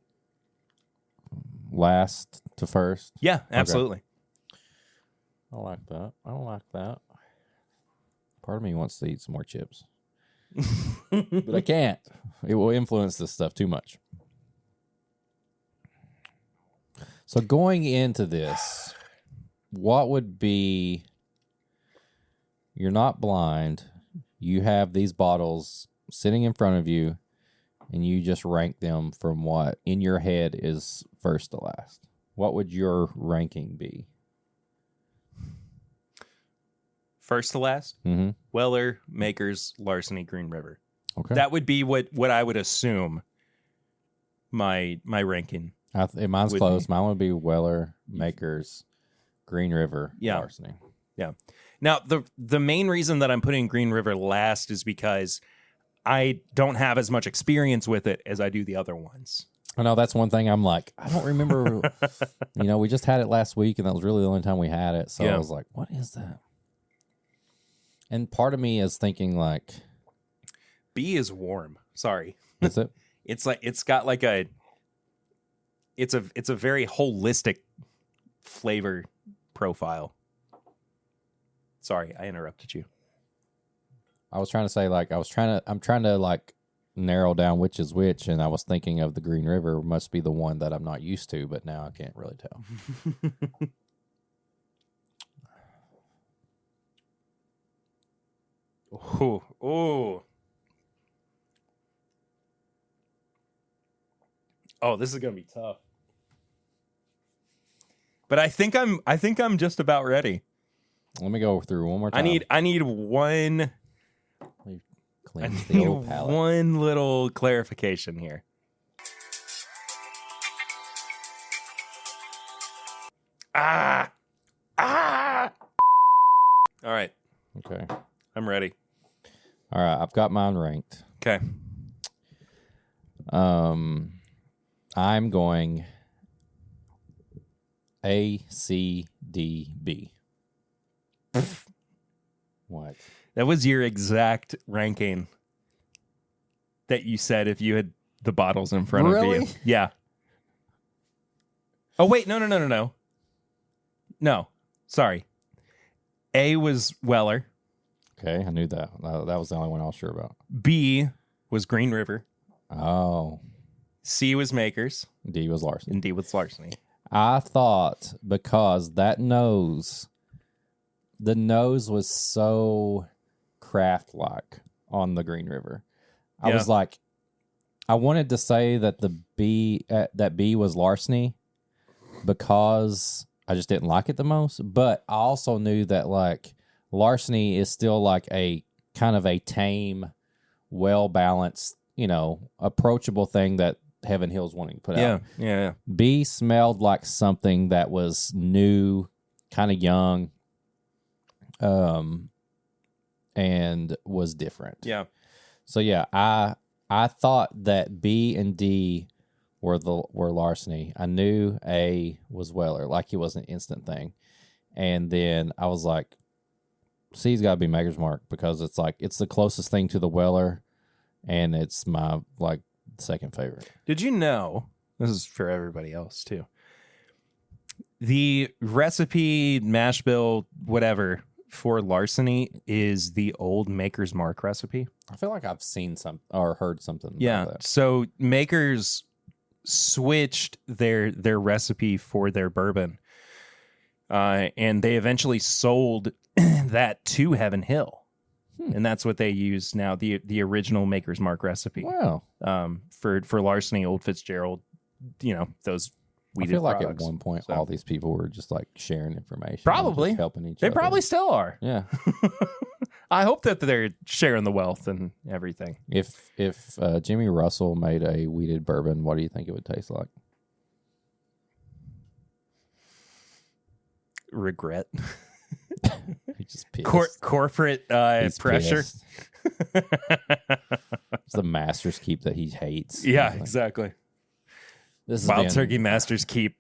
last to first. Yeah, absolutely. Okay. I don't like that. Part of me wants to eat some more chips, but I can't. It will influence this stuff too much. So going into this, what would be, you're not blind, you have these bottles sitting in front of you, and you just rank them from what in your head is first to last. What would your ranking be? First to last? Mm-hmm. Weller, Makers, Larceny, Green River. Okay. That would be what I would assume my ranking. Mine's would close. be. Mine would be Weller, Makers, Green River, Larceny. Yeah. Now, the main reason that I'm putting Green River last is because I don't have as much experience with it as I do the other ones. I know that's one thing I'm like, I don't remember. We just had it last week, and that was really the only time we had it. So I was like, what is that? And part of me is thinking like, B is warm. Sorry. Is it? It's like it's got like it's a very holistic flavor profile. Sorry, I interrupted you. I was trying to say like I'm trying to like narrow down which is which, and I was thinking of the Green River must be the one that I'm not used to, but now I can't really tell. Oh, this is gonna be tough. But I think I'm just about ready. Let me go through one more time. I need one. Cleanse the old palate. One little clarification here. All right. Okay. I'm ready. All right. I've got mine ranked. Okay. I'm going A, C, D, B. What? That was your exact ranking that you said if you had the bottles in front of you. Yeah. Oh, wait. No. No. Sorry. A was Weller. Okay, I knew that. That was the only one I was sure about. B was Green River. Oh. C was Makers. D was Larceny. And D was Larceny. I thought because the nose was so craft-like on the Green River. I was like, I wanted to say that that B was Larceny because I just didn't like it the most. But I also knew that like Larceny is still like a kind of a tame, well-balanced, approachable thing that Heaven Hill's wanting to put out. Yeah. B smelled like something that was new, kind of young, and was different. Yeah. So yeah, I thought that B and D were Larceny. I knew A was Weller, like it was an instant thing. And then I was like, C's got to be Maker's Mark because it's like it's the closest thing to the Weller, and it's my like second favorite. Did you know, this is for everybody else too, the recipe, mash bill, whatever, for Larceny is the old Maker's Mark recipe? I feel like I've seen some or heard something Yeah. about that. So Makers switched their recipe for their bourbon. And they eventually sold that to Heaven Hill. And that's what they use now, the original Maker's Mark recipe. Wow. For Larceny, Old Fitzgerald, those I weeded feel like products. at one point all these people were just like sharing information. Probably. Just helping each They other. probably still are. Yeah. I hope that they're sharing the wealth and everything. If Jimmy Russell made a wheated bourbon, what do you think it would taste like? Regret. He's just pissed. Corporate He's pressure. pissed. It's the Master's Keep that he hates. Yeah, exactly. This Wild Turkey Master's Keep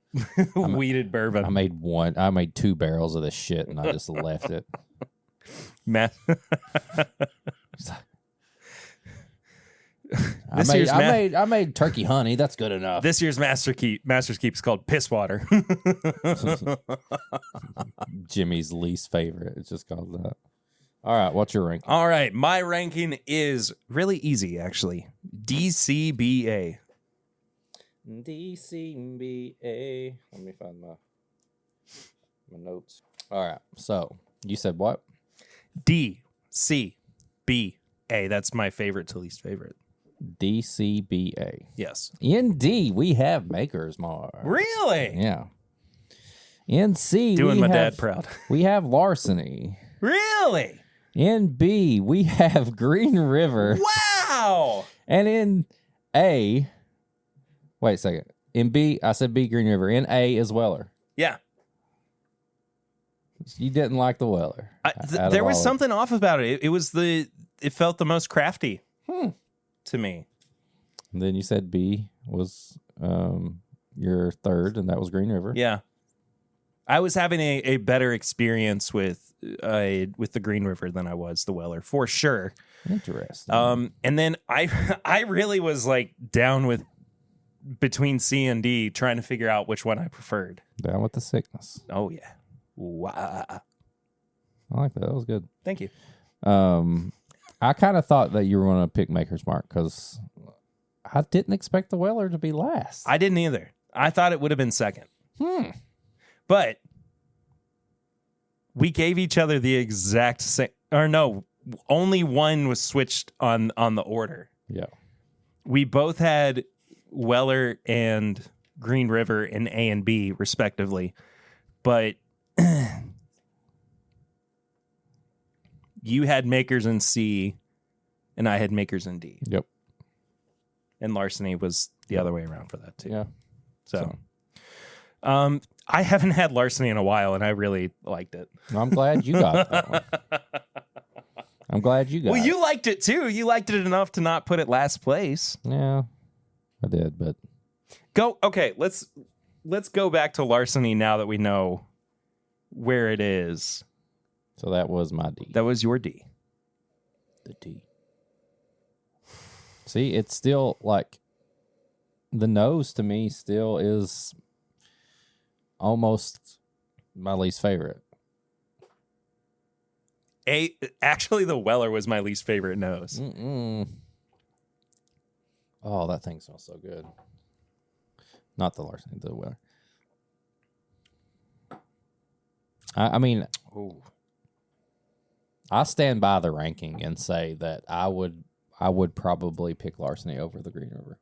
wheated bourbon. I made 2 barrels of this shit and I just left it. I made turkey honey. That's good enough. This year's Master's Keep is called Piss Water. Jimmy's least favorite. It's just called that. All right, what's your ranking? All right, my ranking is really easy, actually. DCBA. DCBA. Let me find my notes. All right, so you said what? DCBA. That's my favorite to least favorite. DCBA. Yes. In D, we have Maker's Mark. Really? Yeah. In C, doing my dad proud. We have Larceny. Really? In B, we have Green River. Wow. And in A, wait a second. In B, I said B, Green River. In A is Weller. Yeah. You didn't like the Weller. There was something off about it. It felt the most crafty to me. And then you said B was your third, and that was Green River. Yeah. I was having a better experience with the Green River than I was the Weller, for sure. Interesting. And then I really was like down with between C and D, trying to figure out which one I preferred. Down with the sickness. Oh yeah. Wow. I like that. That was good. Thank you. I kind of thought that you were going to pick Maker's Mark because I didn't expect the Weller to be last. I didn't either. I thought it would have been second. But we gave each other the exact same, or no, only one was switched on the order. Yeah. We both had Weller and Green River in A and B, respectively. But you had Makers in C, and I had Makers in D. Yep. And Larceny was the other way around for that, too. Yeah. So. I haven't had Larceny in a while, and I really liked it. I'm glad you got that one. I'm glad you got it. Well, you liked it, too. You liked it enough to not put it last place. Yeah, I did, but... Okay, let's go back to Larceny now that we know where it is. So that was my D. That was your D. The D. See, it's still like... The nose, to me, still is... almost my least favorite. Actually, the Weller was my least favorite nose. Oh, that thing smells so good. Not the Larceny, the Weller. I mean, I stand by the ranking and say that I would probably pick Larceny over the Green River.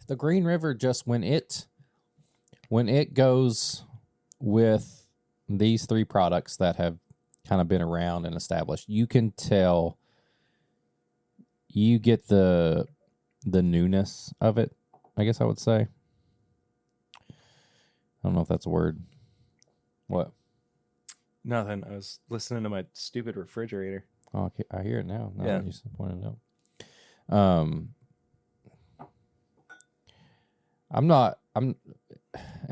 The Green River, just when it goes with these three products that have kind of been around and established, you can tell you get the newness of it, I guess I would say. I don't know if that's a word. What? Nothing. I was listening to my stupid refrigerator. Oh, okay. I hear it now. Yeah. You pointed it out. And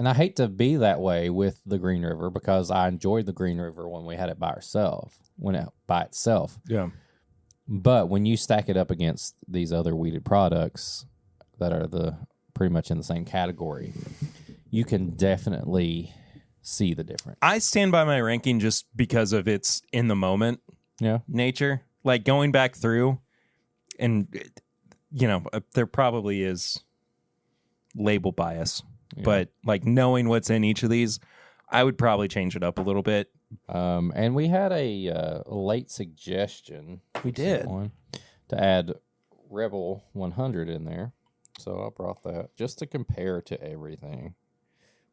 I hate to be that way with the Green River because I enjoyed the Green River when we had it by itself. Yeah. But when you stack it up against these other wheated products that are pretty much in the same category, you can definitely see the difference. I stand by my ranking just because of its in the moment nature. Like going back through and, there probably is label bias, but like knowing what's in each of these, I would probably change it up a little bit. And we had a late suggestion. We did. To add Rebel 100 in there. So I brought that just to compare to everything.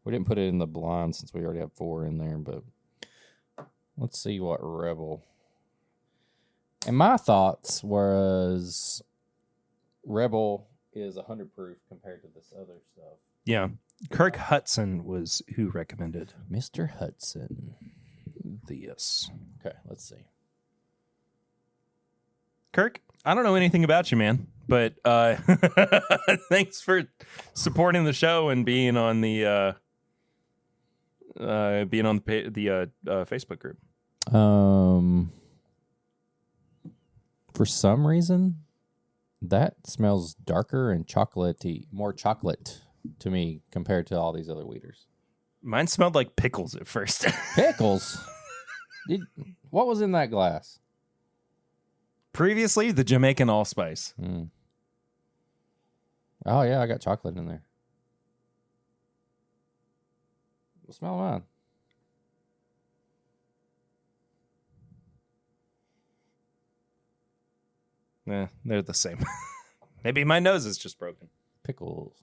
We didn't put it in the blind since we already have 4 in there, but let's see what Rebel. And my thoughts was Rebel is 100 proof compared to this other stuff. Yeah. Kirk Hudson was who recommended. Mr. Hudson. Yes. Okay, let's see. Kirk, I don't know anything about you, man, but thanks for supporting the show and being on the Facebook group. For some reason, that smells darker and chocolatey, more chocolate to me compared to all these other weeders. Mine smelled like pickles at first. Pickles? What was in that glass? Previously, the Jamaican allspice. Oh, yeah, I got chocolate in there. Smell mine. Yeah, they're the same. Maybe my nose is just broken. Pickles.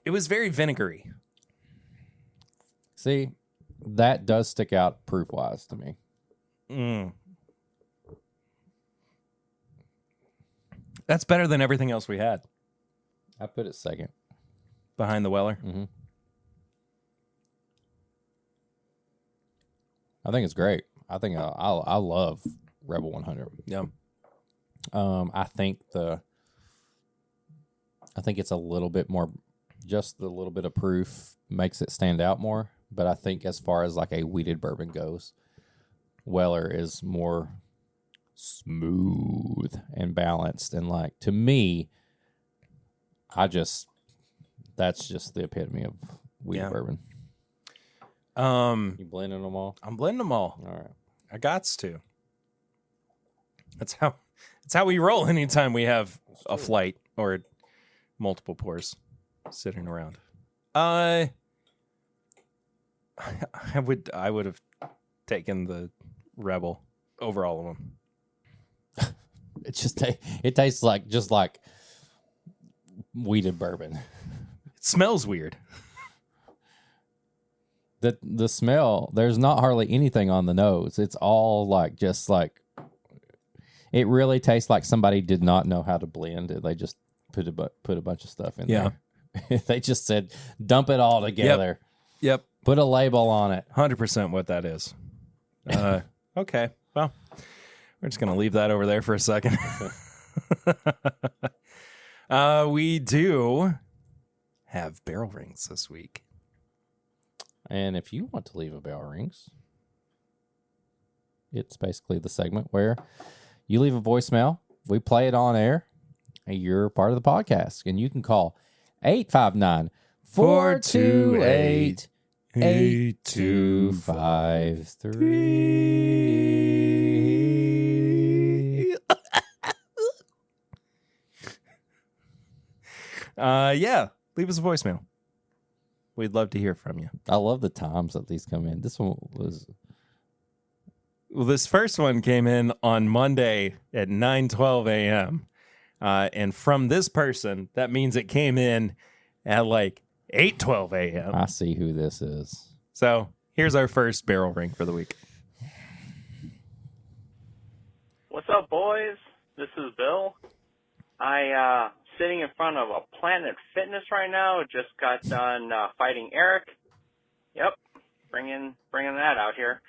It was very vinegary. See, that does stick out proof-wise to me. That's better than everything else we had. I put it second. Behind the Weller? Mm-hmm. I think it's great. I think I love Rebel 100. Yeah. I think it's a little bit more, just the little bit of proof makes it stand out more. But I think as far as like a wheated bourbon goes, Weller is more smooth and balanced. And like, to me, that's just the epitome of wheated bourbon. You blending them all? I'm blending them all. All right. I gots to. That's how we roll anytime we have a flight or multiple pours sitting around. I would have taken the Rebel over all of them. It tastes like just like wheated bourbon. It smells weird. The smell, there's not hardly anything on the nose. It's all like just like, it really tastes like somebody did not know how to blend it. They just put a bunch of stuff in there. They just said, dump it all together. Yep. Put a label on it. 100% what that is. Okay. Well, we're just going to leave that over there for a second. We do have barrel rings this week. And if you want to leave a barrel rings, it's basically the segment where you leave a voicemail, we play it on air, and you're part of the podcast. And you can call 859-428-8253. Yeah, leave us a voicemail. We'd love to hear from you. I love the times that these come in. This one was... Well, this first one came in on Monday at 9:12 a.m. And from this person, that means it came in at like 8:12 a.m. I see who this is. So here's our first barrel ring for the week. What's up, boys? This is Bill. I sitting in front of a Planet Fitness right now. Just got done fighting Eric. Yep, bringing that out here.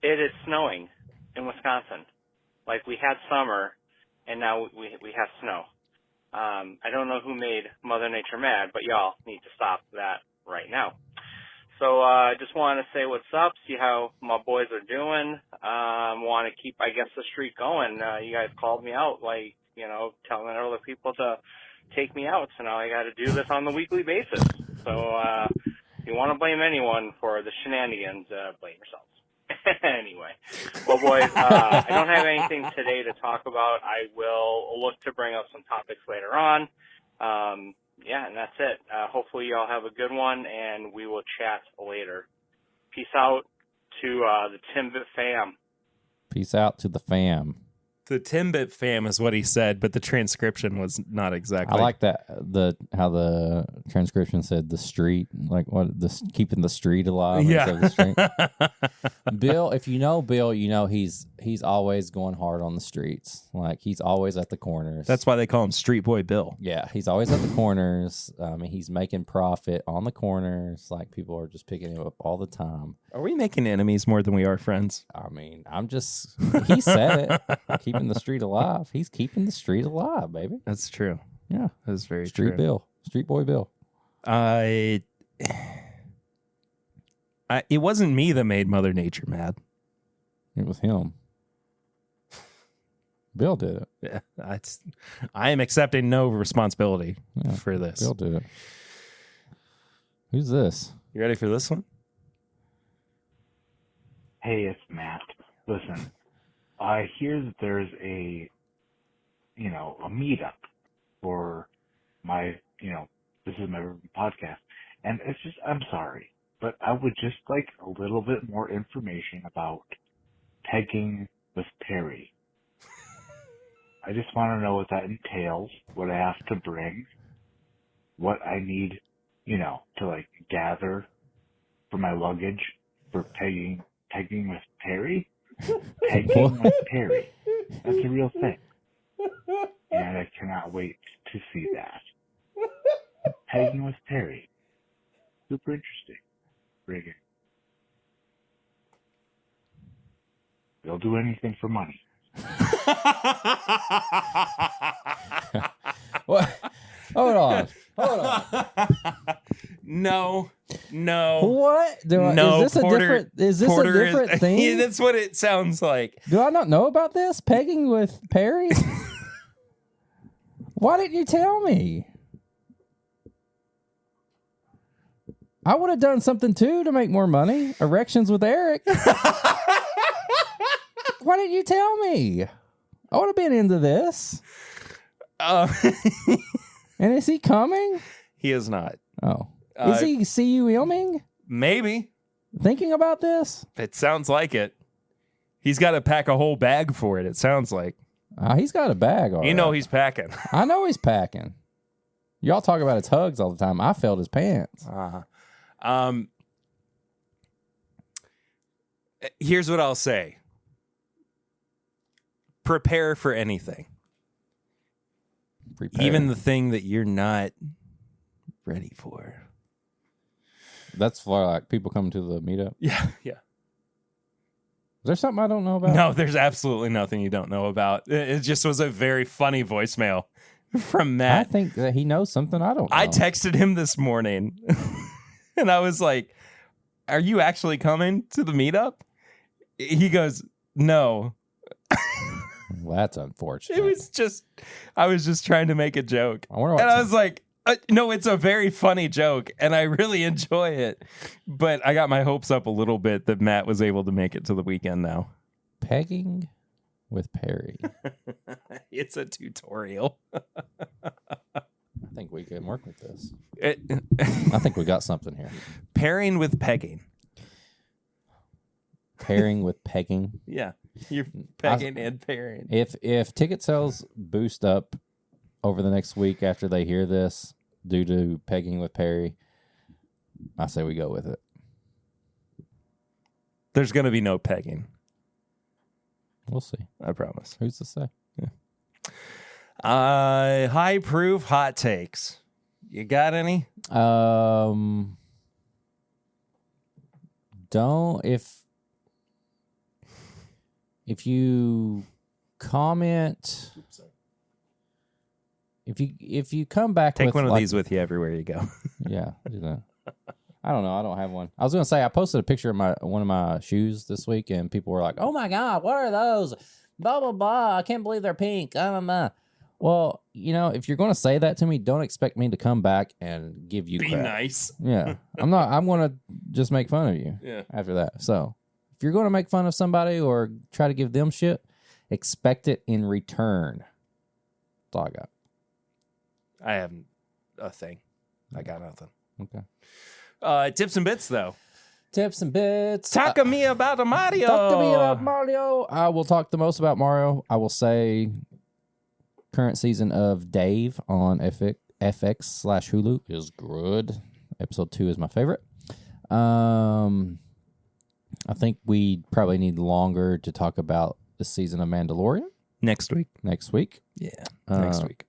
It is snowing in Wisconsin. Like, we had summer, and now we have snow. I don't know who made Mother Nature mad, but y'all need to stop that right now. So I just want to say what's up, see how my boys are doing. Want to keep, I guess, the streak going. You guys called me out, like, telling other people to take me out. So now I got to do this on the weekly basis. So if you want to blame anyone for the shenanigans, blame yourselves. Anyway, well, boys, I don't have anything today to talk about. I will look to bring up some topics later on. Yeah, and that's it. Hopefully y'all have a good one, and we will chat later. Peace out to the TIMBPers fam. Peace out to the fam. The TIMBPers fam is what he said, but the transcription was not exactly. I like that how the transcription said the street, like keeping the street alive. Yeah. The street. Bill, if you know Bill, he's always going hard on the streets. Like, he's always at the corners. That's why they call him Street Boy Bill. Yeah, he's always at the corners. He's making profit on the corners. Like, people are just picking him up all the time. Are we making enemies more than we are friends? I mean, he said it. Keeping the street alive. He's keeping the street alive, baby. That's true. Yeah. That's very Street true. Bill. Street Boy Bill. It wasn't me that made Mother Nature mad. It was him. Bill did it. Yeah, I am accepting no responsibility for this. Bill did it. Who's this? You ready for this one? Hey, it's Matt. Listen, I hear that there's a meetup for my, this is my podcast. And it's just, I'm sorry, but I would just like a little bit more information about pegging with Perry. I just want to know what that entails, what I have to bring, what I need, to like gather for my luggage for pegging pegging with Perry? Pegging with Perry. That's a real thing. And I cannot wait to see that. Pegging with Perry. Super interesting. Friggin'. They'll do anything for money. What? Hold on. No. What? No, is this a different thing? Yeah, that's what it sounds like. Do I not know about this? Pegging with Perry? Why didn't you tell me? I would have done something too to make more money. Erections with Eric. Why didn't you tell me? I would have been into this. And is he coming? He is not. Oh. Is he CUMing? Maybe. Thinking about this? It sounds like it. He's got to pack a whole bag for it, it sounds like. He's got a bag. You know he's packing. I know he's packing. Y'all talk about his hugs all the time. I felt his pants. Here's what I'll say. Prepare for anything. Prepare. Even the thing that you're not ready for. That's for like people coming to the meetup. Yeah. Is there something I don't know about? No, there's absolutely nothing you don't know about. It just was a very funny voicemail from Matt. I think that he knows something I don't know. I texted him this morning and I was like, "Are you actually coming to the meetup?" He goes, "No." Well, that's unfortunate. I was just trying to make a joke. I wonder what and I was like, no, it's a very funny joke and I really enjoy it. But I got my hopes up a little bit that Matt was able to make it to the weekend now. Pegging with Perry. It's a tutorial. I think we can work with this. I think we got something here. Pairing with pegging. Pairing with pegging. Yeah. You're pegging and pairing. If ticket sales boost up over the next week after they hear this due to pegging with Perry, I say we go with it. There's going to be no pegging. We'll see. I promise. Who's to say? Yeah. High proof hot takes. You got any? If you comment, if you come back, take with one of these with you everywhere you go. Yeah, do that. I don't know. I don't have one. I was gonna say I posted a picture of one of my shoes this week, and people were like, "Oh my god, what are those? Blah blah blah. I can't believe they're pink." Well, if you're gonna say that to me, don't expect me to come back and give you Be crap. nice. Yeah, I'm not. I'm gonna just make fun of you. Yeah. After that, so if you're gonna make fun of somebody or try to give them shit, expect it in return. That's all I got. I haven't a thing. I got nothing. Okay. Tips and bits, though. Tips and bits. Talk to me about a Mario. Talk to me about Mario. I will talk the most about Mario. I will say current season of Dave on FX/Hulu is good. Episode 2 is my favorite. I think we probably need longer to talk about the season of Mandalorian. Next week. Yeah. Next week.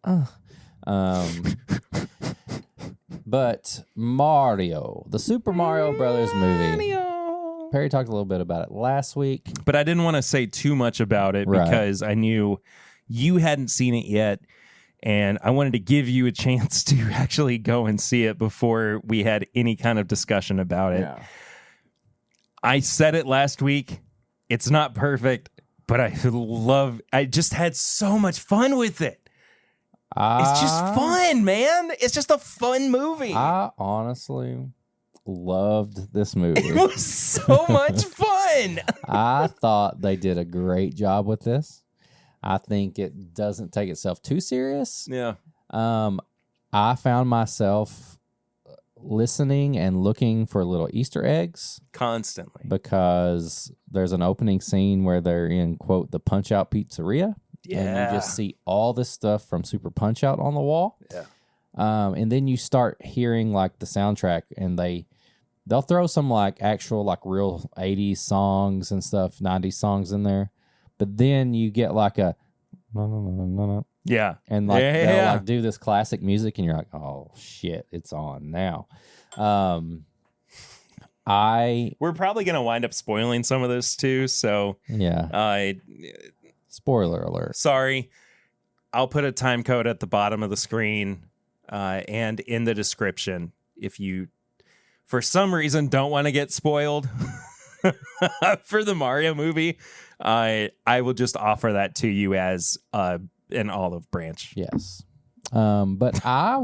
But Mario, the Super Mario Brothers movie. Perry talked a little bit about it last week. But I didn't want to say too much about it because I knew you hadn't seen it yet. And I wanted to give you a chance to actually go and see it before we had any kind of discussion about it. Yeah. I said it last week. It's not perfect, but I just had so much fun with it. It's just fun, man. It's just a fun movie. I honestly loved this movie. It was so much fun. I thought they did a great job with this. I think it doesn't take itself too serious. Yeah. I found myself listening and looking for little Easter eggs Constantly. because there's an opening scene where they're in, quote, the Punch-Out Pizzeria. Yeah. And you just see all this stuff from Super Punch-Out on the wall. Yeah. And then you start hearing like the soundtrack, and they they'll throw some like actual like real 80s songs and stuff, 90s songs in there. But then you get like a no. Yeah. And like they'll like do this classic music and you're like, oh shit, it's on now. We're probably gonna wind up spoiling some of this too, so spoiler alert. Sorry. I'll put a time code at the bottom of the screen and in the description if you for some reason don't want to get spoiled for the Mario movie. I will just offer that to you as an olive branch. Yes. But I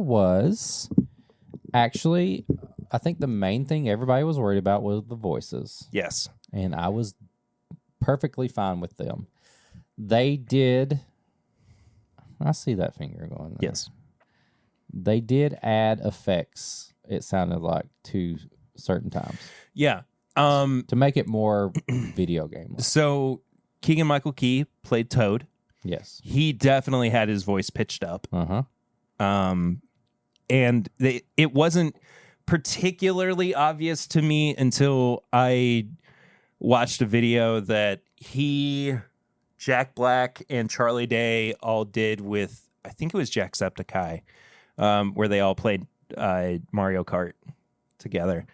think the main thing everybody was worried about was the voices. Yes. And I was perfectly fine with them. They did. I see that finger going there. Yes. They did add effects, it sounded like, to certain times. Yeah. To make it more video game. So Keegan-Michael Key played Toad. Yes. He definitely had his voice pitched up. Uh-huh. And it wasn't particularly obvious to me until I watched a video that Jack Black and Charlie Day all did with, I think it was Jacksepticeye, where they all played Mario Kart together.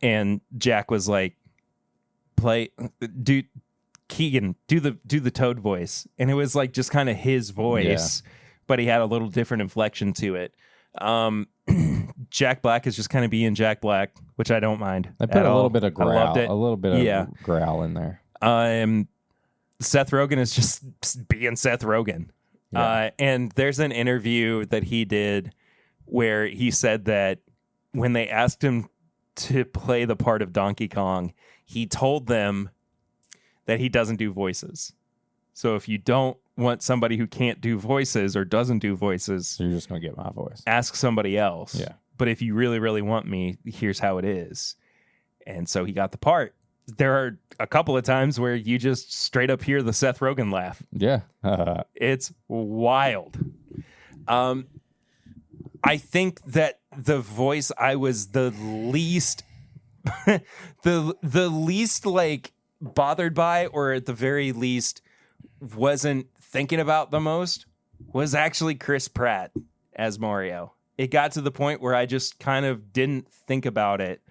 And Jack was like, Keegan, do the Toad voice. And it was like just kind of his voice, but he had a little different inflection to it. Jack Black is just kind of being Jack Black, which I don't mind. They put a little bit of growl, I loved it. a little bit of growl in there. Seth Rogen is just being Seth Rogen. Yeah. And there's an interview that he did where he said that when they asked him to play the part of Donkey Kong, he told them that he doesn't do voices. So if you don't want somebody who can't do voices or doesn't do voices, so you're just going to get my voice. Ask somebody else. Yeah. But if you really, really want me, here's how it is. And so he got the part. There are a couple of times where you just straight up hear the Seth Rogen laugh. Yeah. It's wild. I think that the voice I was the least the least like bothered by, or at the very least wasn't thinking about the most, was actually Chris Pratt as Mario. It got to the point where I just kind of didn't think about it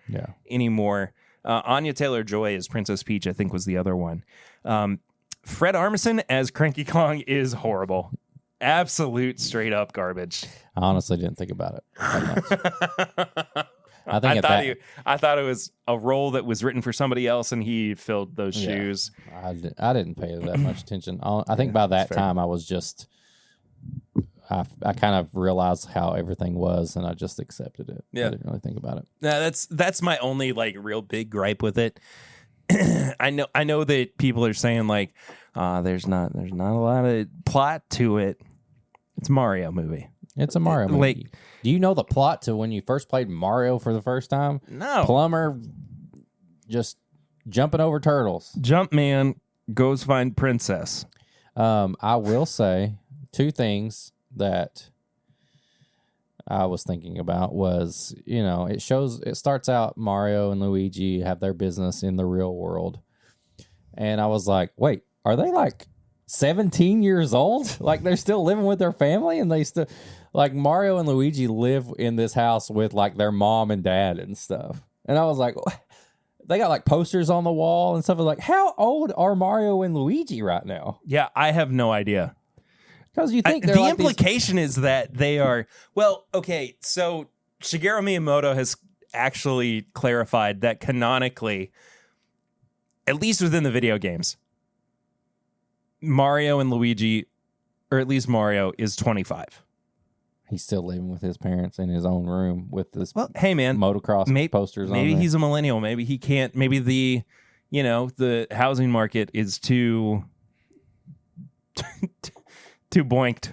anymore. Anya Taylor-Joy as Princess Peach, I think, was the other one. Fred Armisen as Cranky Kong is horrible. Absolute straight up garbage. I honestly didn't think about it that much. I thought it was a role that was written for somebody else, and he filled those shoes. I didn't pay that much attention. I think by that time I was just, I kind of realized how everything was, and I just accepted it. Yeah. I didn't really think about it. Yeah, that's my only like real big gripe with it. I know that people are saying like, there's not a lot of plot to it. It's a Mario movie. It's a Mario movie. Like, do you know the plot to when you first played Mario for the first time? No. Plumber just jumping over turtles. Jumpman goes find princess. I will say two things that I was thinking about was, it starts out Mario and Luigi have their business in the real world. And I was like, wait, are they like 17 years old? Like they're still living with their family, and they still like Mario and Luigi live in this house with like their mom and dad and stuff. And I was like, they got like posters on the wall and stuff. I was like, how old are Mario and Luigi right now? Yeah, I have no idea. Because you think the like implication is that they are, well, okay, so Shigeru Miyamoto has actually clarified that canonically, at least within the video games, Mario and Luigi, or at least Mario, is 25. He's still living with his parents in his own room with this hey man, motocross posters on Maybe there. he's a millennial. Maybe he can't. Maybe the housing market is too boinked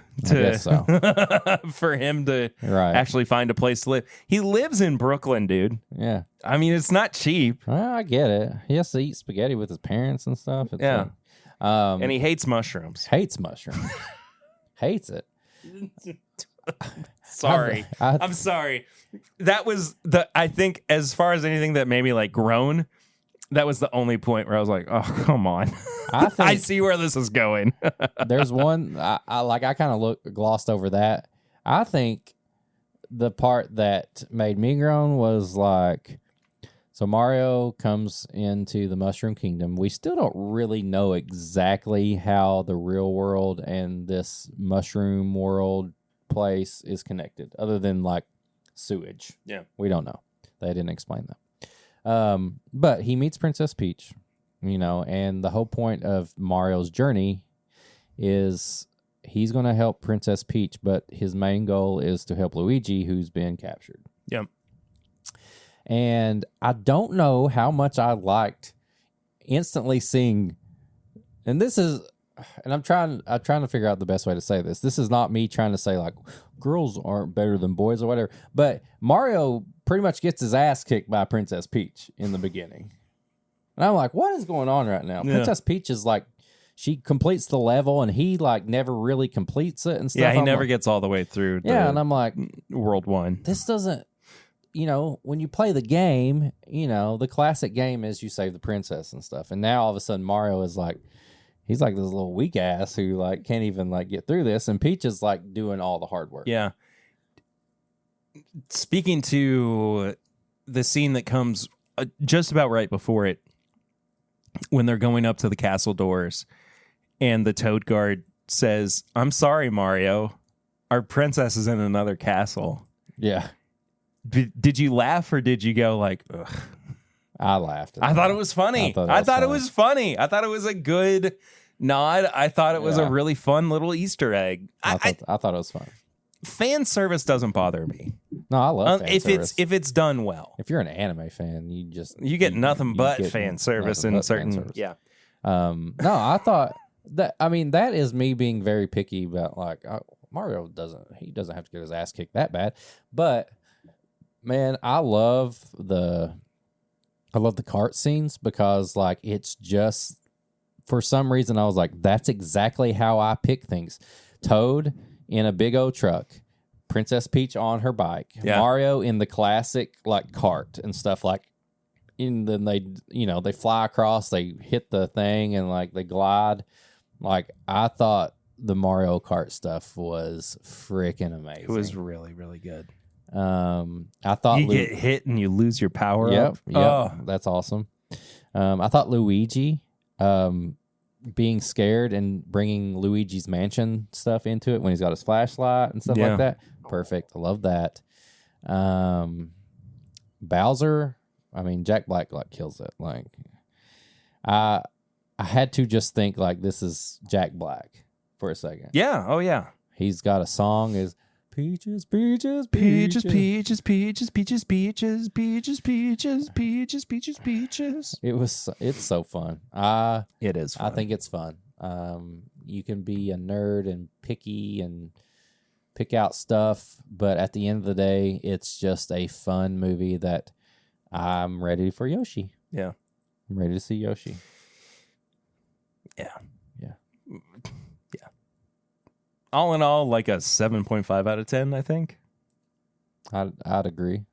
for him to actually find a place to live. He lives in Brooklyn, dude. Yeah. I mean, it's not cheap. Well, I get it. He has to eat spaghetti with his parents and stuff. It's like, and he hates mushrooms. Hates mushrooms. Hates it. Sorry. I'm sorry. That was I think as far as anything that made me like groan, that was the only point where I was like, oh, come on. I see where this is going. There's one, I kind of glossed over that. I think the part that made me groan was like, so Mario comes into the Mushroom Kingdom. We still don't really know exactly how the real world and this Mushroom World place is connected, other than like sewage. Yeah. We don't know. They didn't explain that. But he meets Princess Peach, and the whole point of Mario's journey is he's going to help Princess Peach, but his main goal is to help Luigi, who's been captured. Yep. And I don't know how much I liked instantly seeing, and I'm trying to figure out the best way to say this. This is not me trying to say like girls aren't better than boys or whatever, but Mario pretty much gets his ass kicked by Princess Peach in the beginning. And I'm like, what is going on right now? Yeah. Princess Peach is like, she completes the level and he like never really completes it and stuff. Yeah, he never gets all the way through. And I'm like, World 1. This doesn't, when you play the game, the classic game is you save the princess and stuff. And now all of a sudden Mario is like, he's like this little weak ass who like can't even like get through this. And Peach is like doing all the hard work. Yeah. Speaking to the scene that comes just about right before it, when they're going up to the castle doors and the Toad Guard says, I'm sorry, Mario, our princess is in another castle. Yeah. Did you laugh or did you go like, ugh? I laughed. I thought it was funny. I thought it was funny. I thought it was a good nod. I thought it was a really fun little Easter egg. I thought it was fun. Fan service doesn't bother me. No, I love fan service. If it's done well. If you're an anime fan, you get nothing but fan service in certain. Yeah. No, I thought that. I mean, that is me being very picky about like Mario doesn't have to get his ass kicked that bad, but man, I love the cart scenes because like it's just for some reason I was like, that's exactly how I pick things. Toad in a big old truck, Princess Peach on her bike, Mario in the classic like cart and stuff like. And then they fly across, they hit the thing and like they glide. Like I thought the Mario Kart stuff was freaking amazing. It was really, really good. I thought you get hit and you lose your power up. Yep, oh. That's awesome. I thought Luigi being scared and bringing Luigi's Mansion stuff into it when he's got his flashlight and stuff like that. Perfect. I love that. Bowser, I mean, Jack Black like kills it. Like, I had to just think like this is Jack Black for a second. Yeah. Oh yeah. He's got a song is peaches, peaches, peaches, peaches, peaches, peaches, peaches, peaches, peaches, peaches, peaches, peaches. It's so fun. It is fun. I think it's fun. You can be a nerd and picky and pick out stuff, but at the end of the day, it's just a fun movie that I'm ready for Yoshi. Yeah. I'm ready to see Yoshi. Yeah. Yeah. Yeah. All in all, like a 7.5 out of 10, I think. I'd agree.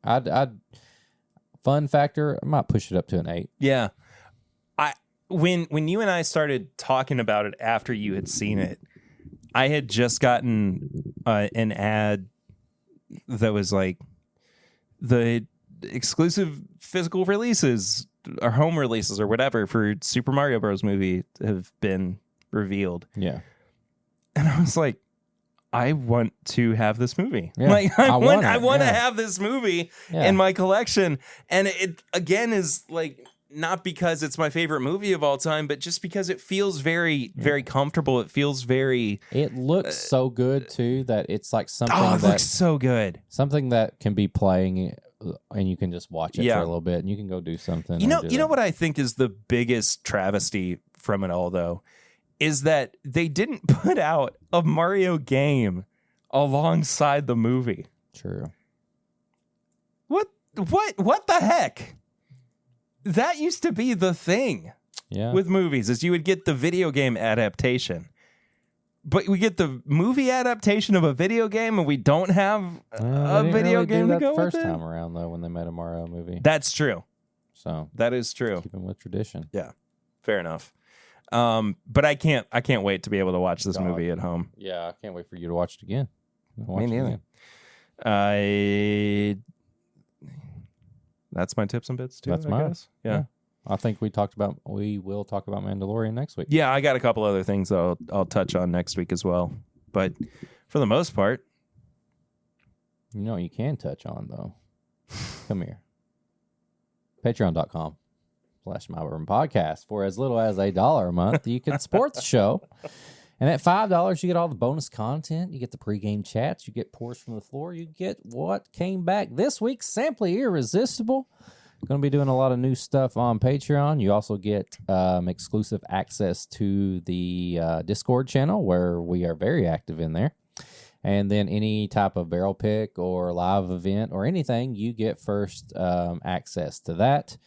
I'd fun factor, I might push it up to an 8. Yeah. When you and I started talking about it after you had seen it, I had just gotten an ad that was like the exclusive physical releases or home releases or whatever for Super Mario Bros. Movie have been revealed. Yeah. And I was like, I want to have this movie. Yeah. Like I want to have this movie in my collection. And it again is like not because it's my favorite movie of all time, but just because it feels very, very comfortable. It feels very. It looks so good too that it's like something. Oh, it looks so good. Something that can be playing, and you can just watch it for a little bit, and you can go do something. You know what I think is the biggest travesty from it all, though, is that they didn't put out a Mario game alongside the movie. True. What the heck? That used to be the thing with movies, is you would get the video game adaptation. but we get the movie adaptation of a video game, and we don't have a video game to go first with it. time around though when they made a Mario movie. That's true. So that is true. Keeping with tradition. Yeah, fair enough. But I can't wait to be able to watch this movie at home. Yeah, I can't wait for you to watch it again. Me neither. That's my tips and bits too. That's I mine. guess. Yeah. I think we will talk about Mandalorian next week. Yeah, I got a couple other things that I'll touch on next week as well. But for the most part, you know, you can touch on though. Come here. Patreon.com/MyBourbon Podcast. For as little as $1 a month, you can support the show. And at $5, you get all the bonus content. You get the pregame chats. You get pours from the floor. You get what came back this week, Simply Irresistible. Going to be doing a lot of new stuff on Patreon. You also get exclusive access to the Discord channel, where we are very active in there. And then any type of barrel pick or live event or anything, you get first access to that.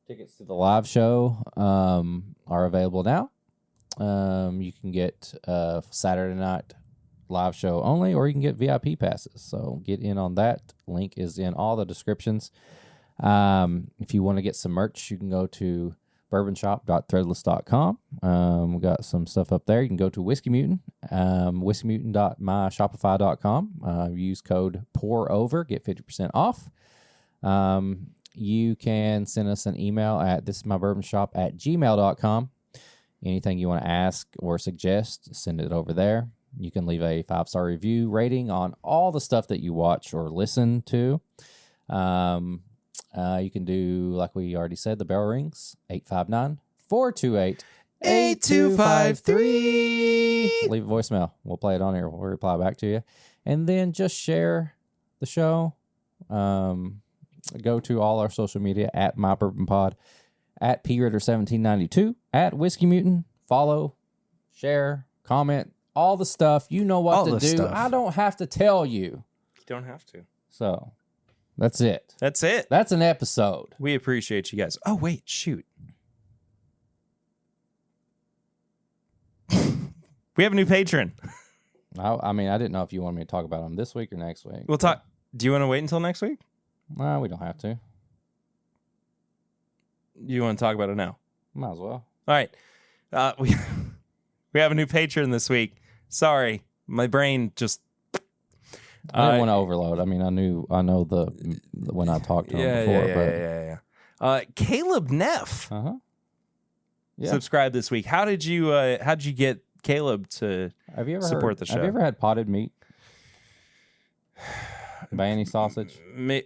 Tickets to the live show are available now. You can get Saturday night live show only, or you can get VIP passes. So get in on that. Link is in all the descriptions. If you want to get some merch, you can go to bourbonshop.threadless.com. We got some stuff up there. You can go to Whiskey Mutant, whiskeymutant.myshopify.com. Use code POUROVER, get 50% off. You can send us an email at thisismybourbonshop@gmail.com. Anything you want to ask or suggest, send it over there. You can leave a 5-star review rating on all the stuff that you watch or listen to. You can do, like we already said, the bell rings, 859-428-8253. Leave a voicemail. We'll play it on here. We'll reply back to you. And then just share the show. Go to all our social media at MyBourbonPod, at PRitter1792, at Whiskey Mutant. Follow, share, comment, all the stuff. You know what to do. Stuff. I don't have to tell you. You don't have to. So, that's it. That's it. That's an episode. We appreciate you guys. Oh, wait, shoot. We have a new patron. I mean, I didn't know if you wanted me to talk about them this week or next week. We'll talk. Do you want to wait until next week? No, we don't have to. You want to talk about it now? Might as well. All right. We have a new patron this week. Sorry, my brain just. I didn't want to overload. I mean, I know when I talked to him before. Yeah. Caleb Neff. Yeah. Subscribe this week. How did you get Caleb to support the show? Have you ever had potted meat? Baiani sausage?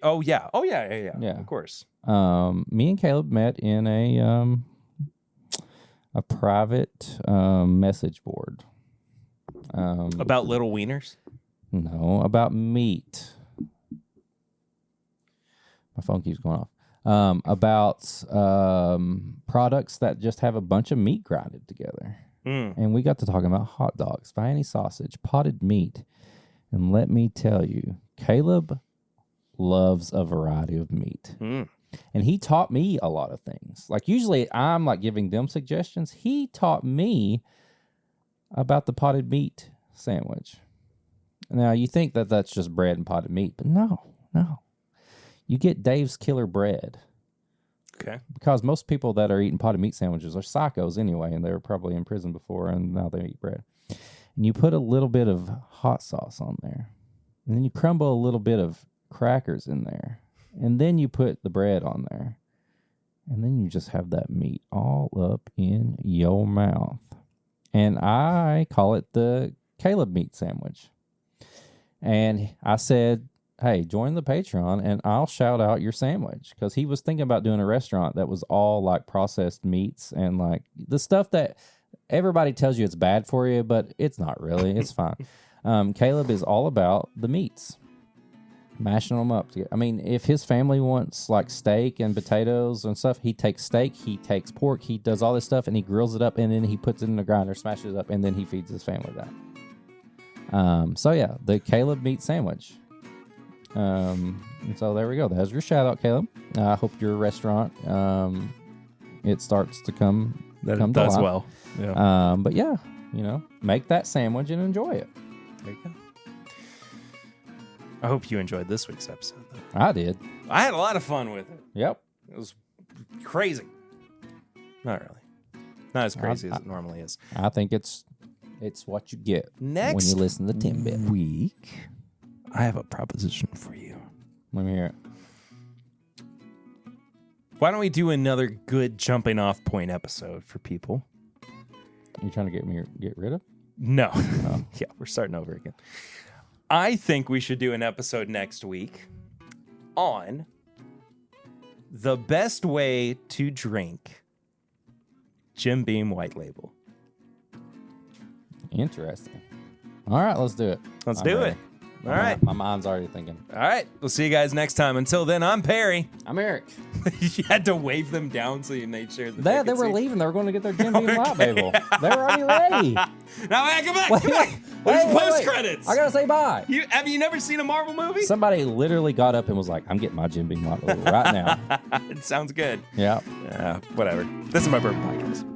Oh yeah. Of course. Me and Caleb met in a private message board. About little wieners? No, about meat. My phone keeps going off. About products that just have a bunch of meat grinded together. And we got to talking about hot dogs, Baiani sausage, potted meat. And let me tell you, Caleb loves a variety of meat. And he taught me a lot of things. Like, usually I'm like giving them suggestions. He taught me about the potted meat sandwich. Now, you think that that's just bread and potted meat, but no. You get Dave's Killer Bread. Okay. Because most people that are eating potted meat sandwiches are psychos anyway, and they were probably in prison before, and now they eat bread. And you put a little bit of hot sauce on there. And then you crumble a little bit of crackers in there. And then you put the bread on there. And then you just have that meat all up in your mouth. And I call it the Caleb meat sandwich. And I said, hey, join the Patreon and I'll shout out your sandwich. Because he was thinking about doing a restaurant that was all like processed meats and like the stuff that everybody tells you it's bad for you, but it's not really. It's fine. Caleb is all about the meats. Mashing them up. I mean, if his family wants like steak and potatoes and stuff, he takes steak, he takes pork, he does all this stuff and he grills it up and then he puts it in the grinder, smashes it up, and then he feeds his family that. So yeah, the Caleb meat sandwich. And so there we go. That's your shout out, Caleb. I hope your restaurant, it starts to come That come does to life. well. Yeah. But yeah, make that sandwich and enjoy it. There you go. I hope you enjoyed this week's episode, though. I did. I had a lot of fun with it. Yep. It was crazy. Not really. Not as crazy as it normally is. I think it's what you get Next when you listen to Timbit. week, I have a proposition for you. Let me hear it. Why don't we do another good jumping off point episode for people? You trying to get rid of? No. Yeah, we're starting over again. I think we should do an episode next week on the best way to drink Jim Beam White Label. Interesting. All right, let's do it. Let's do it. All right. My mind's already thinking. All right. We'll see you guys next time. Until then, I'm Perry. I'm Eric. You had to wave them down so you made sure that They could were see. leaving. They were going to get their Jim Beam White Label. They were already ready. Now, come back. Wait, Come back. wait, There's wait, wait. post-credits. I got to say bye. Have you never seen a Marvel movie? Somebody literally got up and was like, I'm getting my Jim Beam White Label right now. It sounds good. Yeah. Whatever. This is my Bourbon Podcast.